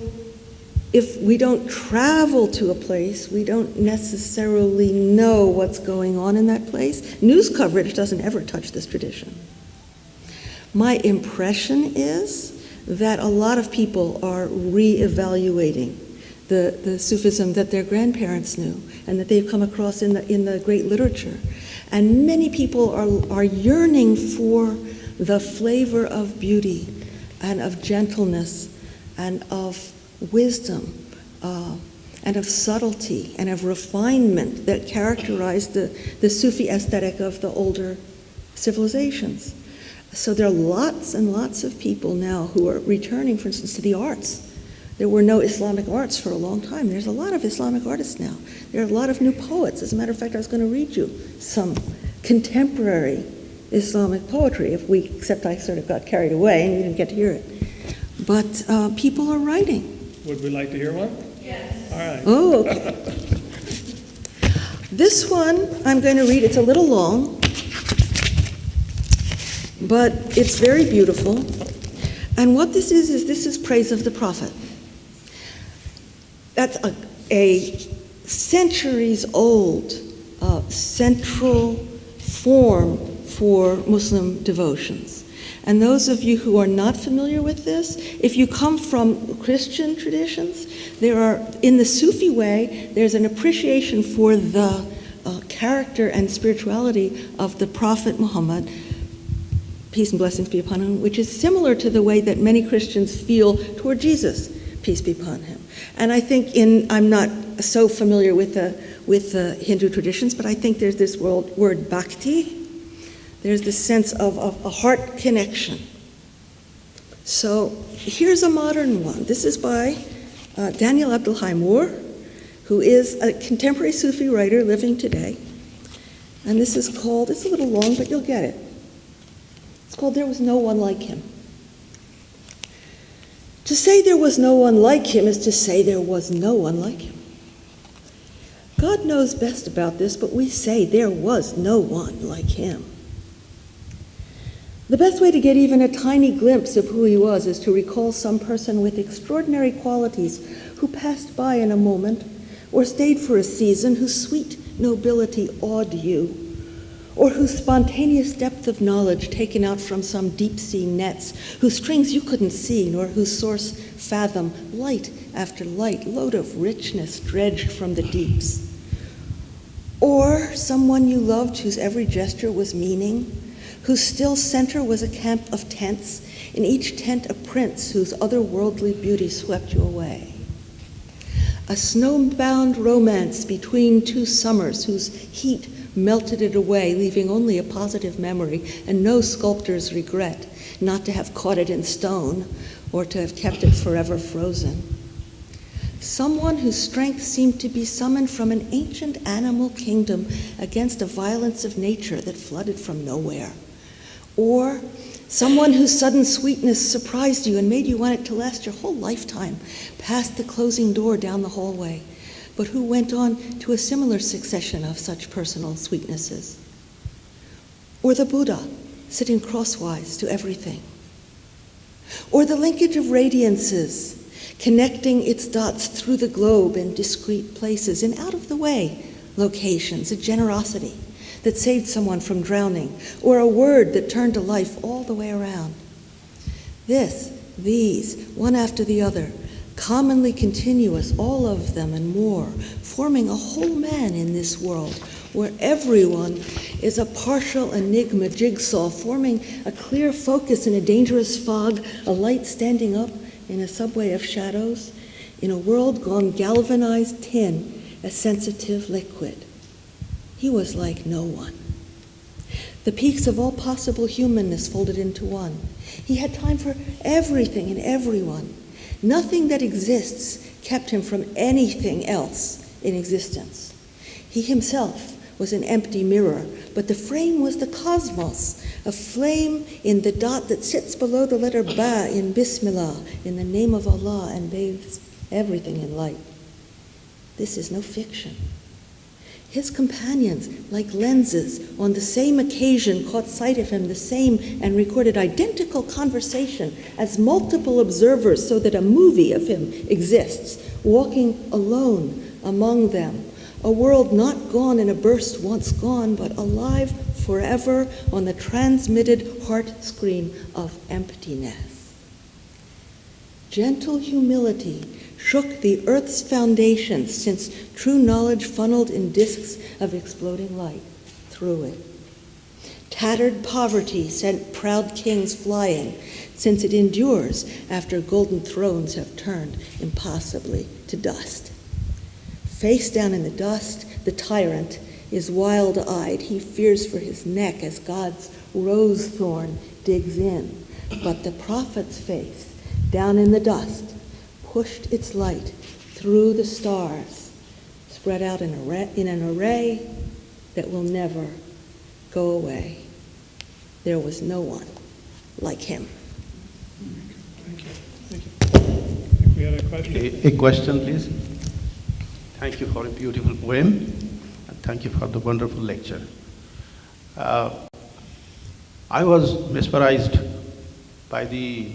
if we don't travel to a place, we don't necessarily know what's going on in that place. News coverage doesn't ever touch this tradition. My impression is that a lot of people are re-evaluating the Sufism that their grandparents knew and that they've come across in the great literature. And many people are yearning for the flavor of beauty and of gentleness and of wisdom and of subtlety and of refinement that characterized the Sufi aesthetic of the older civilizations. So there are lots and lots of people now who are returning, for instance, to the arts. There were no Islamic arts for a long time. There's a lot of Islamic artists now. There are a lot of new poets. As a matter of fact, I was going to read you some contemporary Islamic poetry, except I sort of got carried away and you didn't get to hear it. But people are writing. Would we like to hear one? Yes. All right. Oh, okay. This one I'm going to read. It's a little long, but it's very beautiful. And what this is praise of the Prophet. That's a centuries-old central form for Muslim devotions. And those of you who are not familiar with this, if you come from Christian traditions, in the Sufi way, there's an appreciation for the character and spirituality of the Prophet Muhammad, peace and blessings be upon him, which is similar to the way that many Christians feel toward Jesus, peace be upon him. And I think I'm not so familiar with the Hindu traditions, but I think there's this word bhakti. There's this sense of a heart connection. So here's a modern one. This is by Daniel Abdul Haymur, who is a contemporary Sufi writer living today. And this is called, it's a little long, but you'll get it. It's called There Was No One Like Him. To say there was no one like him is to say there was no one like him. God knows best about this, but we say there was no one like him. The best way to get even a tiny glimpse of who he was is to recall some person with extraordinary qualities who passed by in a moment or stayed for a season, whose sweet nobility awed you, or whose spontaneous depth of knowledge taken out from some deep-sea nets, whose strings you couldn't see, nor whose source fathom, light after light, load of richness dredged from the deeps. Or someone you loved whose every gesture was meaning, whose still center was a camp of tents, in each tent a prince whose otherworldly beauty swept you away. A snowbound romance between two summers whose heat melted it away, leaving only a positive memory and no sculptor's regret not to have caught it in stone or to have kept it forever frozen. Someone whose strength seemed to be summoned from an ancient animal kingdom against a violence of nature that flooded from nowhere. Or someone whose sudden sweetness surprised you and made you want it to last your whole lifetime, past the closing door down the hallway, but who went on to a similar succession of such personal sweetnesses. Or the Buddha, sitting crosswise to everything. Or the linkage of radiances, connecting its dots through the globe in discrete places, in out-of-the-way locations, a generosity that saved someone from drowning, or a word that turned to life all the way around. These, one after the other, commonly continuous, all of them and more, forming a whole man in this world, where everyone is a partial enigma jigsaw, forming a clear focus in a dangerous fog, a light standing up in a subway of shadows, in a world gone galvanized tin, a sensitive liquid. He was like no one. The peaks of all possible humanness folded into one. He had time for everything and everyone. Nothing that exists kept him from anything else in existence. He himself was an empty mirror, but the frame was the cosmos, a flame in the dot that sits below the letter Ba in Bismillah, in the name of Allah, and bathes everything in light. This is no fiction. His companions, like lenses, on the same occasion caught sight of him, the same, and recorded identical conversation as multiple observers, so that a movie of him exists, walking alone among them. A world not gone in a burst once gone, but alive forever on the transmitted heart screen of emptiness. Gentle humility shook the earth's foundations, since true knowledge funneled in disks of exploding light through it. Tattered poverty sent proud kings flying, since it endures after golden thrones have turned impossibly to dust. Face down in the dust, the tyrant is wild-eyed. He fears for his neck as God's rose thorn digs in. But the prophet's face, down in the dust, pushed its light through the stars, spread out in an array that will never go away. There was no one like him. Thank you. Thank you. I think we had a question. A question, please. Thank you for a beautiful poem, and thank you for the wonderful lecture. I was mesmerized by the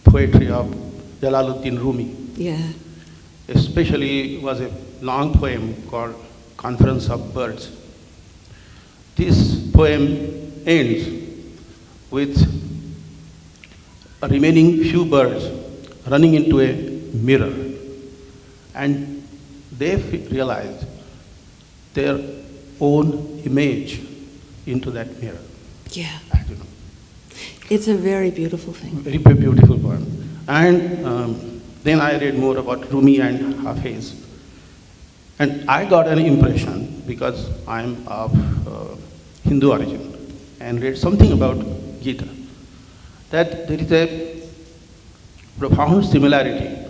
poetry of Jalaluddin Rumi. Yeah. Especially was a long poem called Conference of Birds. This poem ends with a remaining few birds running into a mirror, and they realized their own image into that mirror. Yeah. I don't know. It's a very beautiful thing. Very beautiful poem. And then I read more about Rumi and Hafiz. And I got an impression, because I'm of Hindu origin, and read something about Gita, that there is a profound similarity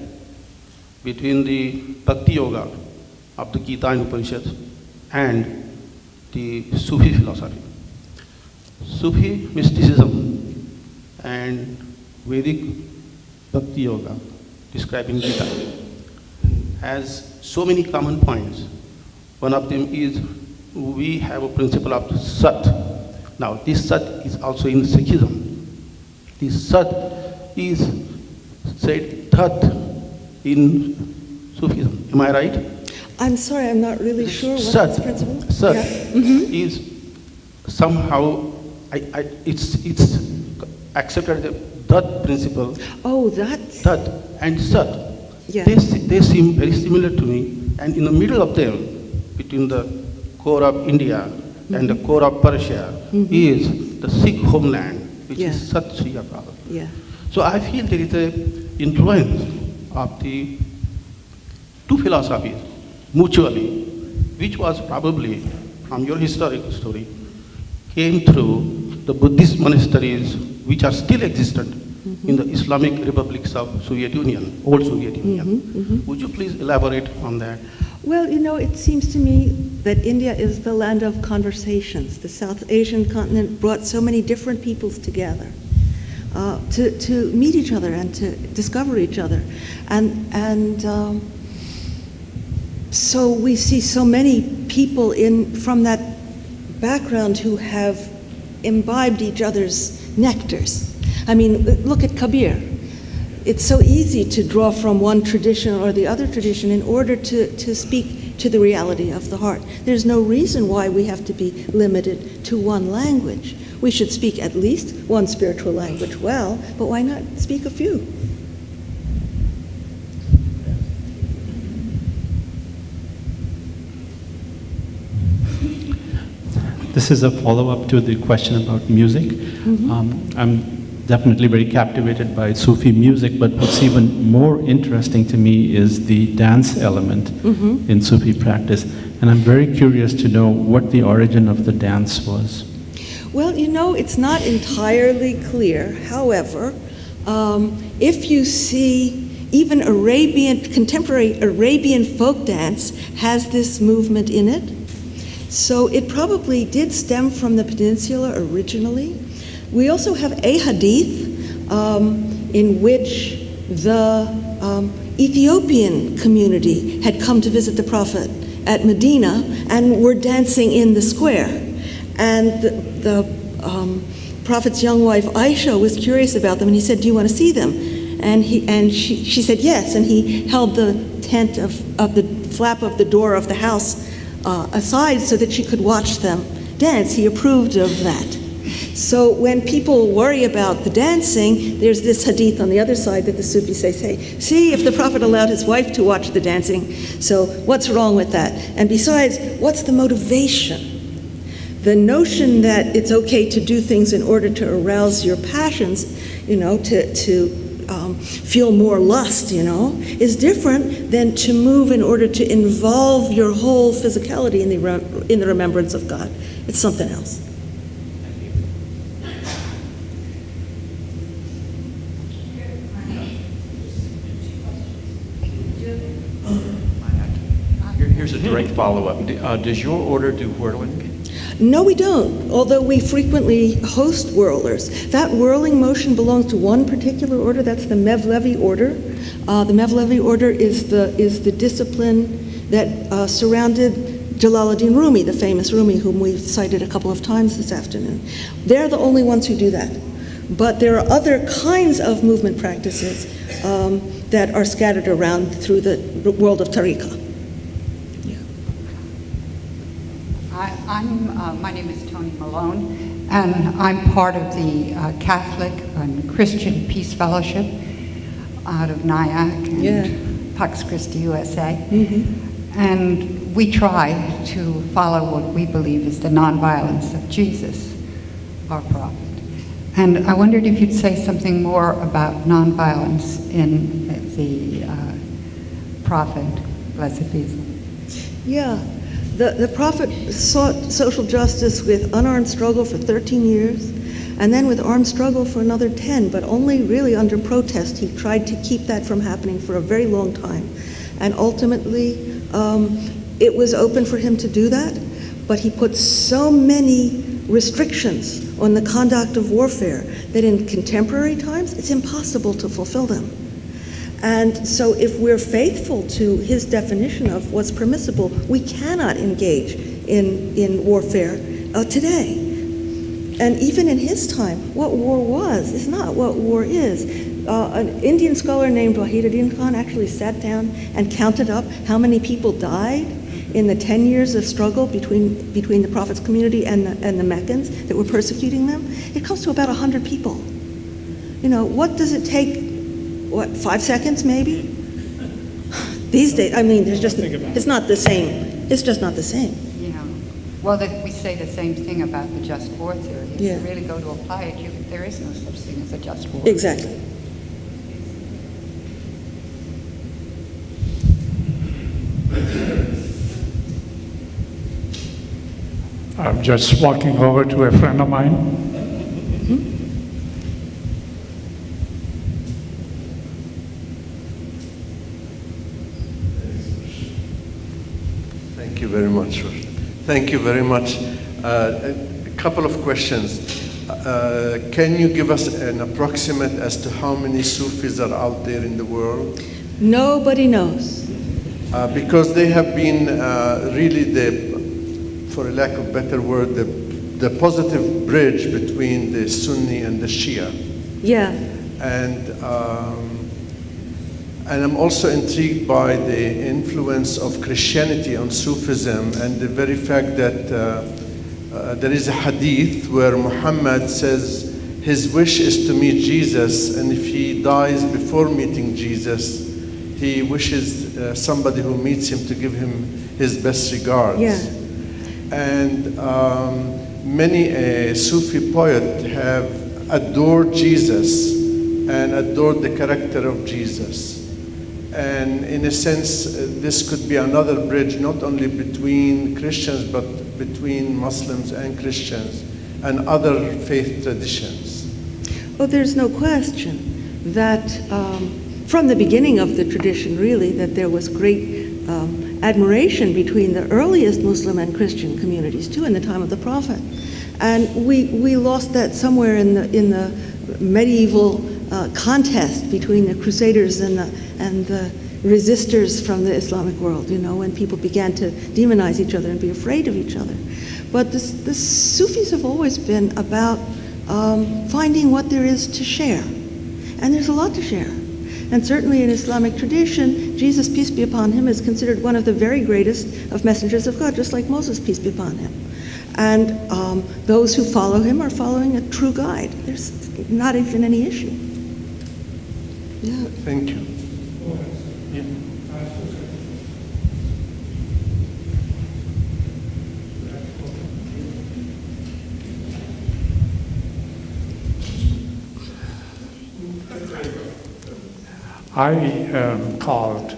between the Bhakti Yoga of the Gita and Upanishads and the Sufi philosophy. Sufi mysticism and Vedic Bhakti Yoga, describing Gita, has so many common points. One of them is we have a principle of Sat. Now, this Sat is also in Sikhism. This Sat is said Tat in Sufism. Am I right? I'm sorry, I'm not really sure what Sat, this principle is. Sat Yeah. is somehow, it's accepted the Tat principle. Oh, that? Tat and Sat. Yeah. They seem very similar to me, and in the middle of them, between the core of India and the core of Persia, is the Sikh homeland, which Yeah. is Sat Sri Akal. Yeah. So I feel there is an influence of the two philosophies mutually, which was probably from your historical story, came through the Buddhist monasteries which are still existent in the Islamic republics of Soviet Union, old Soviet Union. Would you please elaborate on that? Well, you know, it seems to me that India is the land of conversations. The South Asian continent brought so many different peoples together to meet each other and to discover each other. So we see so many people from that background who have imbibed each other's nectars. I mean, look at Kabir. It's so easy to draw from one tradition or the other tradition in order to speak to the reality of the heart. There's no reason why we have to be limited to one language. We should speak at least one spiritual language well, but why not speak a few? This is a follow-up to the question about music. I'm definitely very captivated by Sufi music, but what's even more interesting to me is the dance element in Sufi practice. And I'm very curious to know what the origin of the dance was. Well, you know, it's not entirely clear. However, if you see even contemporary Arabian folk dance has this movement in it. So it probably did stem from the peninsula originally. We also have a hadith in which the Ethiopian community had come to visit the Prophet at Medina and were dancing in the square. And the Prophet's young wife Aisha was curious about them, and he said, "Do you want to see them?" And she said yes, and he held the tent of the flap of the door of the house aside so that she could watch them dance. He approved of that. So when people worry about the dancing, there's this hadith on the other side that the Sufis say, see, if the Prophet allowed his wife to watch the dancing, so what's wrong with that? And besides, what's the motivation? The notion that it's okay to do things in order to arouse your passions, you know, to feel more lust, you know, is different than to move in order to involve your whole physicality in the remembrance of God. It's something else. Here's a direct follow-up. Does your order do whirling? No, we don't, although we frequently host whirlers. That whirling motion belongs to one particular order, that's the Mevlevi order. The Mevlevi order is the discipline that surrounded Jalaluddin Rumi, the famous Rumi whom we've cited a couple of times this afternoon. They're the only ones who do that. But there are other kinds of movement practices that are scattered around through the world of tariqah. My name is Tony Malone, and I'm part of the Catholic and Christian Peace Fellowship out of Nyack and Pax Christi, USA. And we try to follow what we believe is the nonviolence of Jesus, our prophet. And I wondered if you'd say something more about nonviolence in the prophet, blessed be his name. Yeah. The Prophet sought social justice with unarmed struggle for 13 years, and then with armed struggle for another 10, but only really under protest. He tried to keep that from happening for a very long time. And ultimately, it was open for him to do that, but he put so many restrictions on the conduct of warfare that in contemporary times, it's impossible to fulfill them. And so if we're faithful to his definition of what's permissible, we cannot engage in warfare today. And even in his time, what war was is not what war is. An Indian scholar named Wahiduddin Khan actually sat down and counted up how many people died in the 10 years of struggle between the Prophet's community and the Meccans that were persecuting them. It comes to about 100 people. You know, what does it take? What, 5 seconds maybe? These days, I mean, it's not the same. It's just not the same. Yeah. Well, we say the same thing about the just war theory. If you really go to apply it, there is no such thing as a just war. Exactly. I'm just walking over to a friend of mine. Thank you very much. Thank you very much. A couple of questions. Can you give us an approximate as to how many Sufis are out there in the world? Nobody knows. Because they have been really for a lack of a better word, the positive bridge between the Sunni and the Shia. Yeah. And I'm also intrigued by the influence of Christianity on Sufism and the very fact that there is a hadith where Muhammad says his wish is to meet Jesus, and if he dies before meeting Jesus, he wishes somebody who meets him to give him his best regards. Yeah. And many Sufi poets have adored Jesus and adored the character of Jesus. And in a sense, this could be another bridge, not only between Christians, but between Muslims and Christians and other faith traditions. Well, there's no question that from the beginning of the tradition, really, that there was great admiration between the earliest Muslim and Christian communities, too, in the time of the Prophet. And we lost that somewhere in the medieval contest between the Crusaders and the resistors from the Islamic world, when people began to demonize each other and be afraid of each other. But the Sufis have always been about finding what there is to share. And there's a lot to share. And certainly in Islamic tradition, Jesus, peace be upon him, is considered one of the very greatest of messengers of God, just like Moses, peace be upon him. And those who follow him are following a true guide. There's not even any issue. Yeah. Thank you. I am called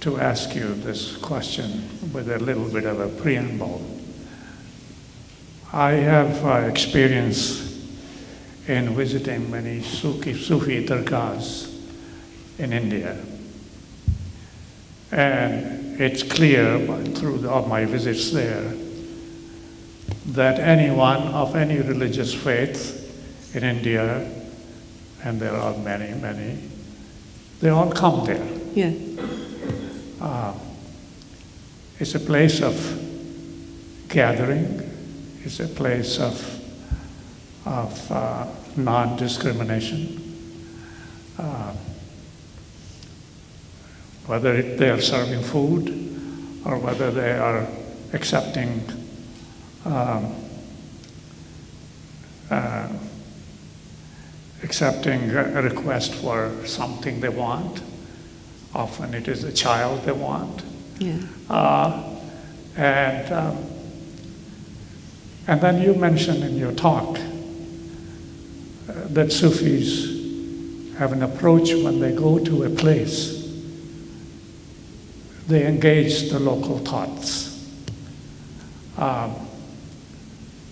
to ask you this question with a little bit of a preamble. I have experience in visiting many Sufi dargahs in India. And it's clear through all my visits there that anyone of any religious faith in India, and there are many, many, they all come there. Yeah. It's a place of gathering. It's a place of non-discrimination. Whether they are serving food or whether they are accepting a request for something they want. Often it is a child they want. Yeah. And then you mentioned in your talk that Sufis have an approach when they go to a place. They engage the local thoughts.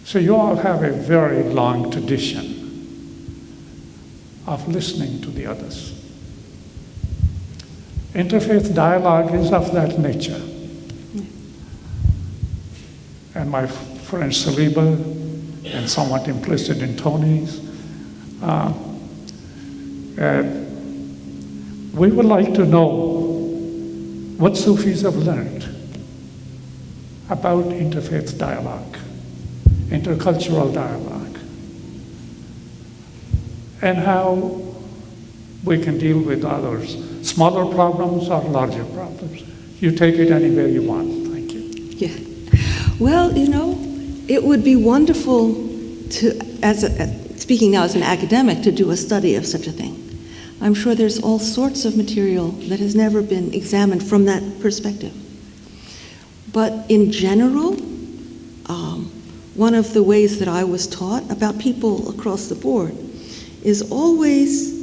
So you all have a very long tradition of listening to the others. Interfaith dialogue is of that nature. And my friend Saliba, and somewhat implicit in Tony's, we would like to know what Sufis have learned about interfaith dialogue, intercultural dialogue, and how we can deal with others, smaller problems or larger problems. You take it anywhere you want. Thank you. Yeah. Well, it would be wonderful to, speaking now as an academic, to do a study of such a thing. I'm sure there's all sorts of material that has never been examined from that perspective. But in general, one of the ways that I was taught about people across the board is always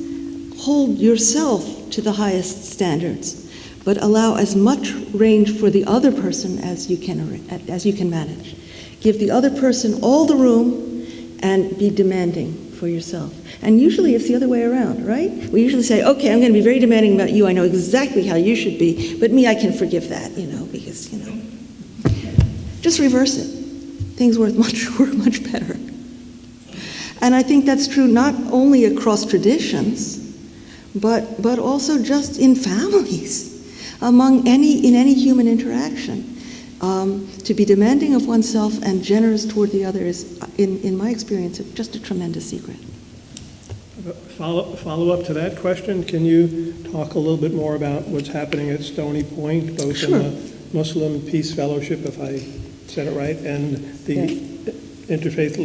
hold yourself to the highest standards, but allow as much range for the other person as you can manage. give the other person all the room, and be demanding for yourself. And usually it's the other way around, right? We usually say, okay, I'm going to be very demanding about you. I know exactly how you should be, but me, I can forgive that, because, just reverse it. Things work much better. And I think that's true not only across traditions, but also just in families, in any human interaction. To be demanding of oneself and generous toward the other is, in my experience, just a tremendous secret. Follow up to that question, can you talk a little bit more about what's happening at Stony Point, both Sure. in the Muslim Peace Fellowship, if I said it right, and the Interfaith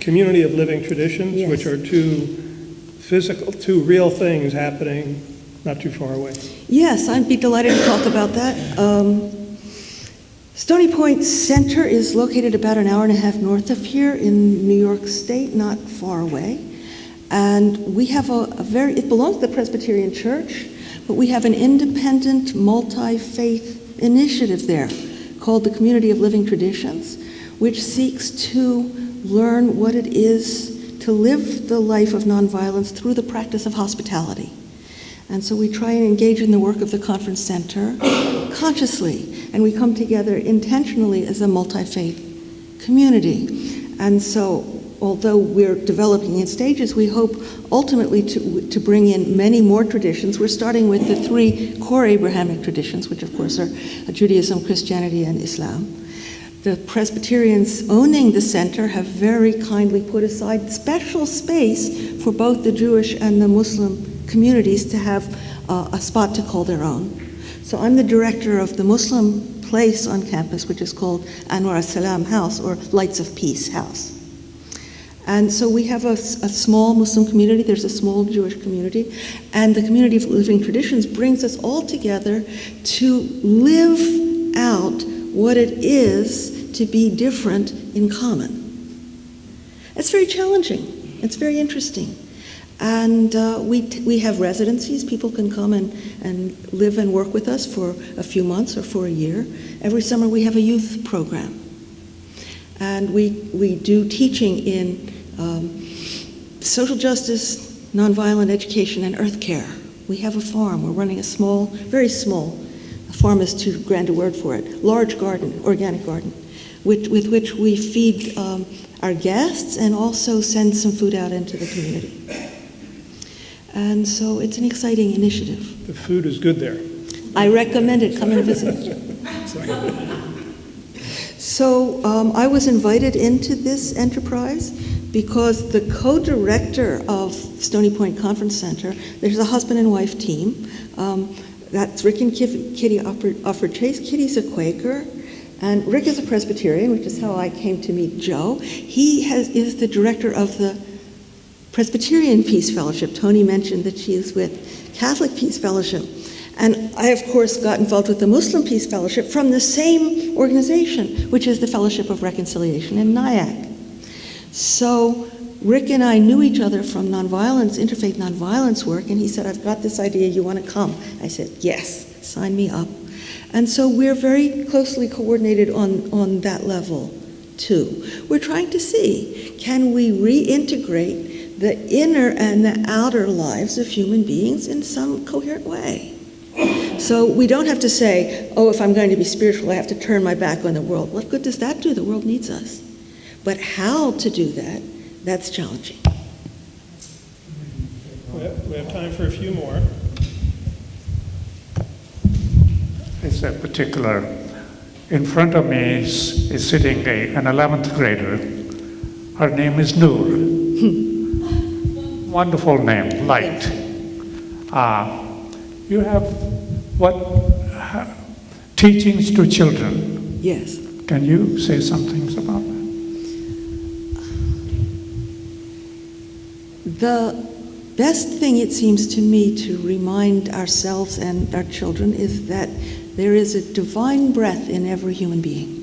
Community of Living Traditions, Yes. which are two real things happening not too far away? Yes, I'd be delighted to talk about that. Stony Point Center is located about an hour and a half north of here in New York State, not far away. And we have it belongs to the Presbyterian Church, but we have an independent multi-faith initiative there called the Community of Living Traditions, which seeks to learn what it is to live the life of nonviolence through the practice of hospitality. And so we try and engage in the work of the conference center consciously, and we come together intentionally as a multi-faith community. And so, although we're developing in stages, we hope ultimately to bring in many more traditions. We're starting with the 3 core Abrahamic traditions, which of course are Judaism, Christianity, and Islam. The Presbyterians owning the center have very kindly put aside special space for both the Jewish and the Muslim communities to have a spot to call their own. So I'm the director of the Muslim place on campus, which is called Anwar as-Salam House, or Lights of Peace House. And so we have a small Muslim community, there's a small Jewish community, and the Community of Living Traditions brings us all together to live out what it is to be different in common. It's very challenging, it's very interesting. And we have residencies. People can come and live and work with us for a few months or for a year. Every summer we have a youth program. And we do teaching in social justice, nonviolent education, and earth care. We have a farm. We're running a small, very small, a farm is too grand a word for it, large garden, organic garden, with which we feed our guests and also send some food out into the community. And so it's an exciting initiative. The food is good there. I recommend it. Come and visit. So I was invited into this enterprise because the co-director of Stony Point Conference Center, there's a husband and wife team. That's Rick and Kitty Ufford Chase. Kitty's a Quaker, and Rick is a Presbyterian, which is how I came to meet Joe. He is the director of the Presbyterian Peace Fellowship. Tony mentioned that she is with Catholic Peace Fellowship. And I, of course, got involved with the Muslim Peace Fellowship from the same organization, which is the Fellowship of Reconciliation in Nyack. So Rick and I knew each other from nonviolence, interfaith nonviolence work, and he said, I've got this idea, you want to come? I said, yes, sign me up. And so we're very closely coordinated on that level, too. We're trying to see, can we reintegrate the inner and the outer lives of human beings in some coherent way? So we don't have to say, oh, if I'm going to be spiritual, I have to turn my back on the world. What good does that do? The world needs us. But how to do that, that's challenging. We have time for a few more. It's a particular, in front of me is sitting an 11th grader. Her name is Noor. Wonderful name, Light. You have teachings to children. Yes. Can you say some things about that? The best thing, it seems to me, to remind ourselves and our children is that there is a divine breath in every human being.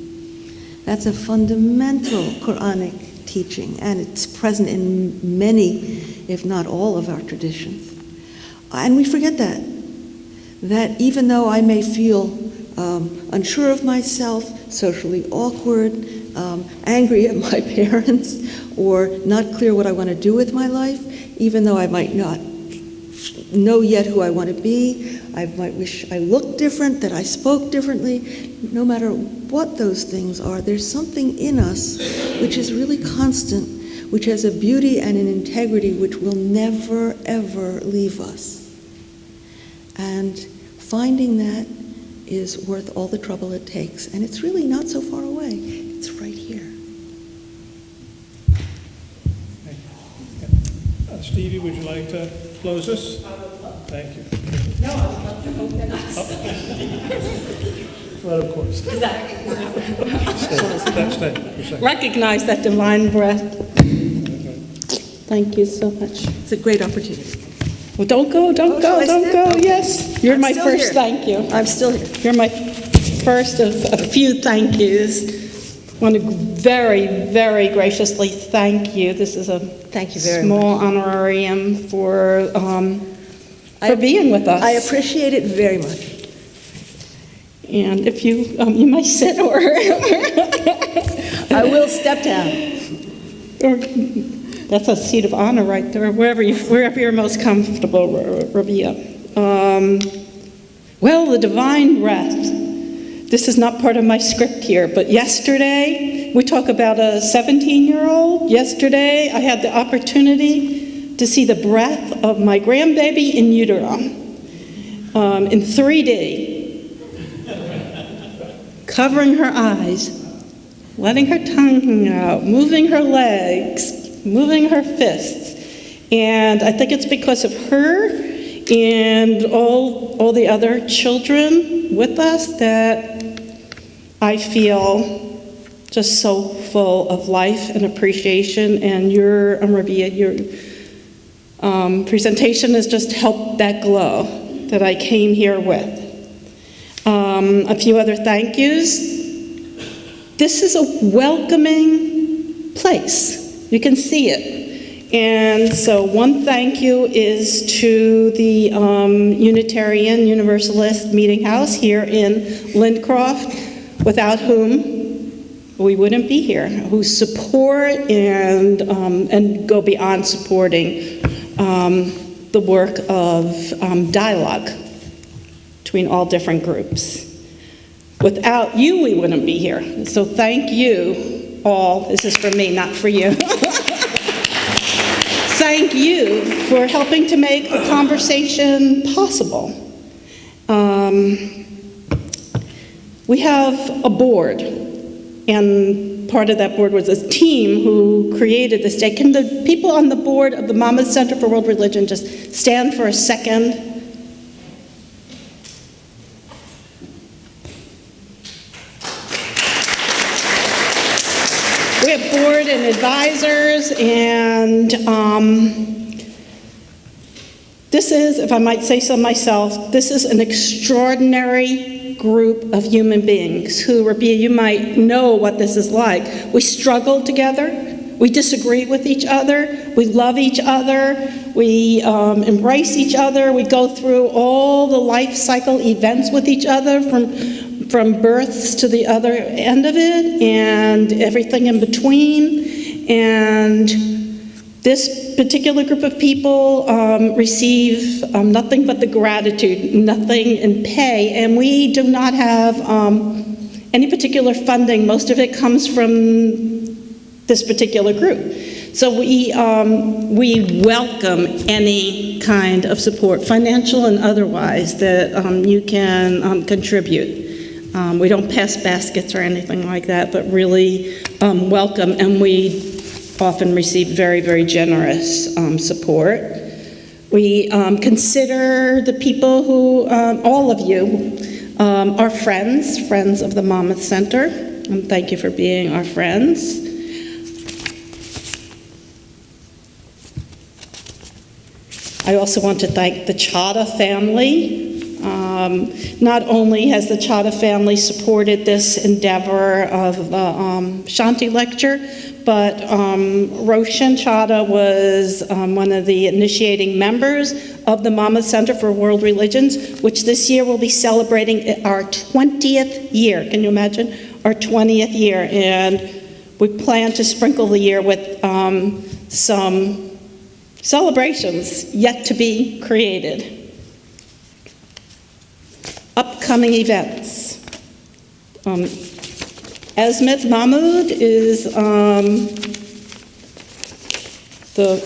That's a fundamental Quranic teaching, and it's present in many, if not all, of our traditions. And we forget that even though I may feel unsure of myself, socially awkward, angry at my parents or not clear what I want to do with my life, even though I might not know yet who I want to be. I might wish I looked different, that I spoke differently. No matter what those things are, there's something in us which is really constant, which has a beauty and an integrity which will never, ever leave us. And finding that is worth all the trouble it takes. And it's really not so far away. It's right here. Stevie, would you like to close us? Thank you. No, I would love to open us. Well, of course. Stay. Recognize that divine breath. Thank you so much. It's a great opportunity. Well, don't go. Yes, you're my first here. thank you. I'm still here. You're my first of a few thank yous. I want to very, very graciously thank you. This is a Thank you very small honorarium for being with us. I appreciate it very much. And if you might sit or I will step down. Or that's a seat of honor right there, wherever you're most comfortable, Rabia. Well, the divine breath. This is not part of my script here, but yesterday, we talk about a 17-year-old. Yesterday, I had the opportunity to see the breath of my grandbaby in utero in 3D. Covering her eyes, letting her tongue hang out, moving her legs, moving her fists. And I think it's because of her and all the other children with us that I feel just so full of life and appreciation. And your, Rabia, your presentation has just helped that glow that I came here with. A few other thank yous. This is a welcoming place. You can see it. And so one thank you is to the Unitarian Universalist Meeting House here in Lindcroft, without whom we wouldn't be here, who support and go beyond supporting the work of dialogue between all different groups. Without you, we wouldn't be here. So thank you all. This is for me, not for you. Thank you for helping to make the conversation possible. We have a board, and part of that board was a team who created this day. Can the people on the board of the Monmouth Center for World Religion just stand for a second? We have board and advisors, and this is, if I might say so myself, this is an extraordinary group of human beings who, Rabia, you might know what this is like. We struggle together, we disagree with each other, we love each other, we embrace each other, we go through all the life cycle events with each other from births to the other end of it and everything in between. And this particular group of people receive nothing but the gratitude, nothing in pay, and we do not have any particular funding. Most of it comes from this particular group. So we welcome any kind of support, financial and otherwise, that you can contribute. We don't pass baskets or anything like that, but really welcome, and we often receive very, very generous support. We consider the people who, all of you, are friends of the Monmouth Center, and thank you for being our friends. I also want to thank the Chadha family. Not only has the Chadha family supported this endeavor of the Shanti lecture, but Roshan Chadha was one of the initiating members of the Monmouth Center for World Religions, which this year will be celebrating our 20th year. Can you imagine? Our 20th year. And we plan to sprinkle the year with some celebrations yet to be created. Upcoming events. Azmet Mahmoud is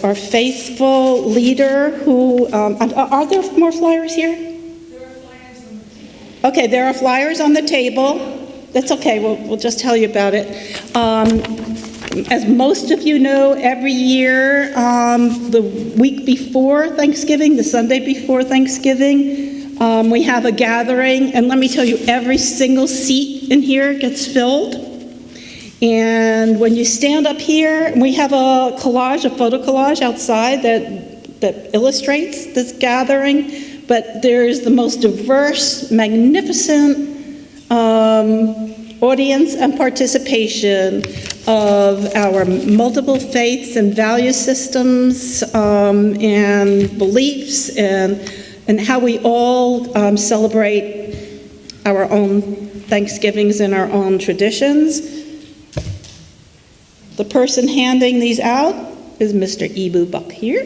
our faithful leader who, are there more flyers here? There are flyers on the table. Okay, there are flyers on the table. That's okay, we'll just tell you about it. As most of you know, every year, the week before Thanksgiving, the Sunday before Thanksgiving, we have a gathering, and let me tell you, every single seat in here gets filled. And when you stand up here, we have a collage, a photo collage outside that illustrates this gathering, but there's the most diverse, magnificent audience and participation of our multiple faiths and value systems and beliefs and how we all celebrate our own Thanksgivings and our own traditions. The person handing these out is Mr. Ibu Buck here.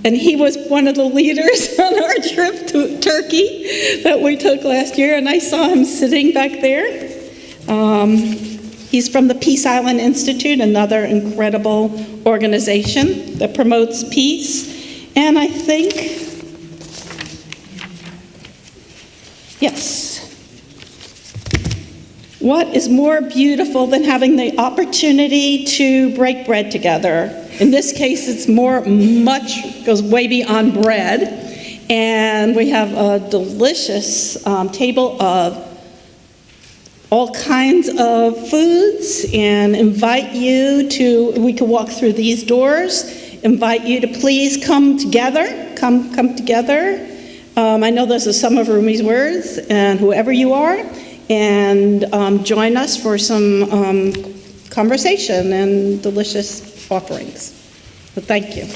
And he was one of the leaders on our trip to Turkey that we took last year, and I saw him sitting back there. He's from the Peace Island Institute, another incredible organization that promotes peace. And I think, yes, what is more beautiful than having the opportunity to break bread together? In this case, it's goes way beyond bread. And we have a delicious table of all kinds of foods, and we could walk through these doors, invite you to please come together, come together. I know those are some of Rumi's words, and whoever you are, and join us for some conversation and delicious offerings. So thank you.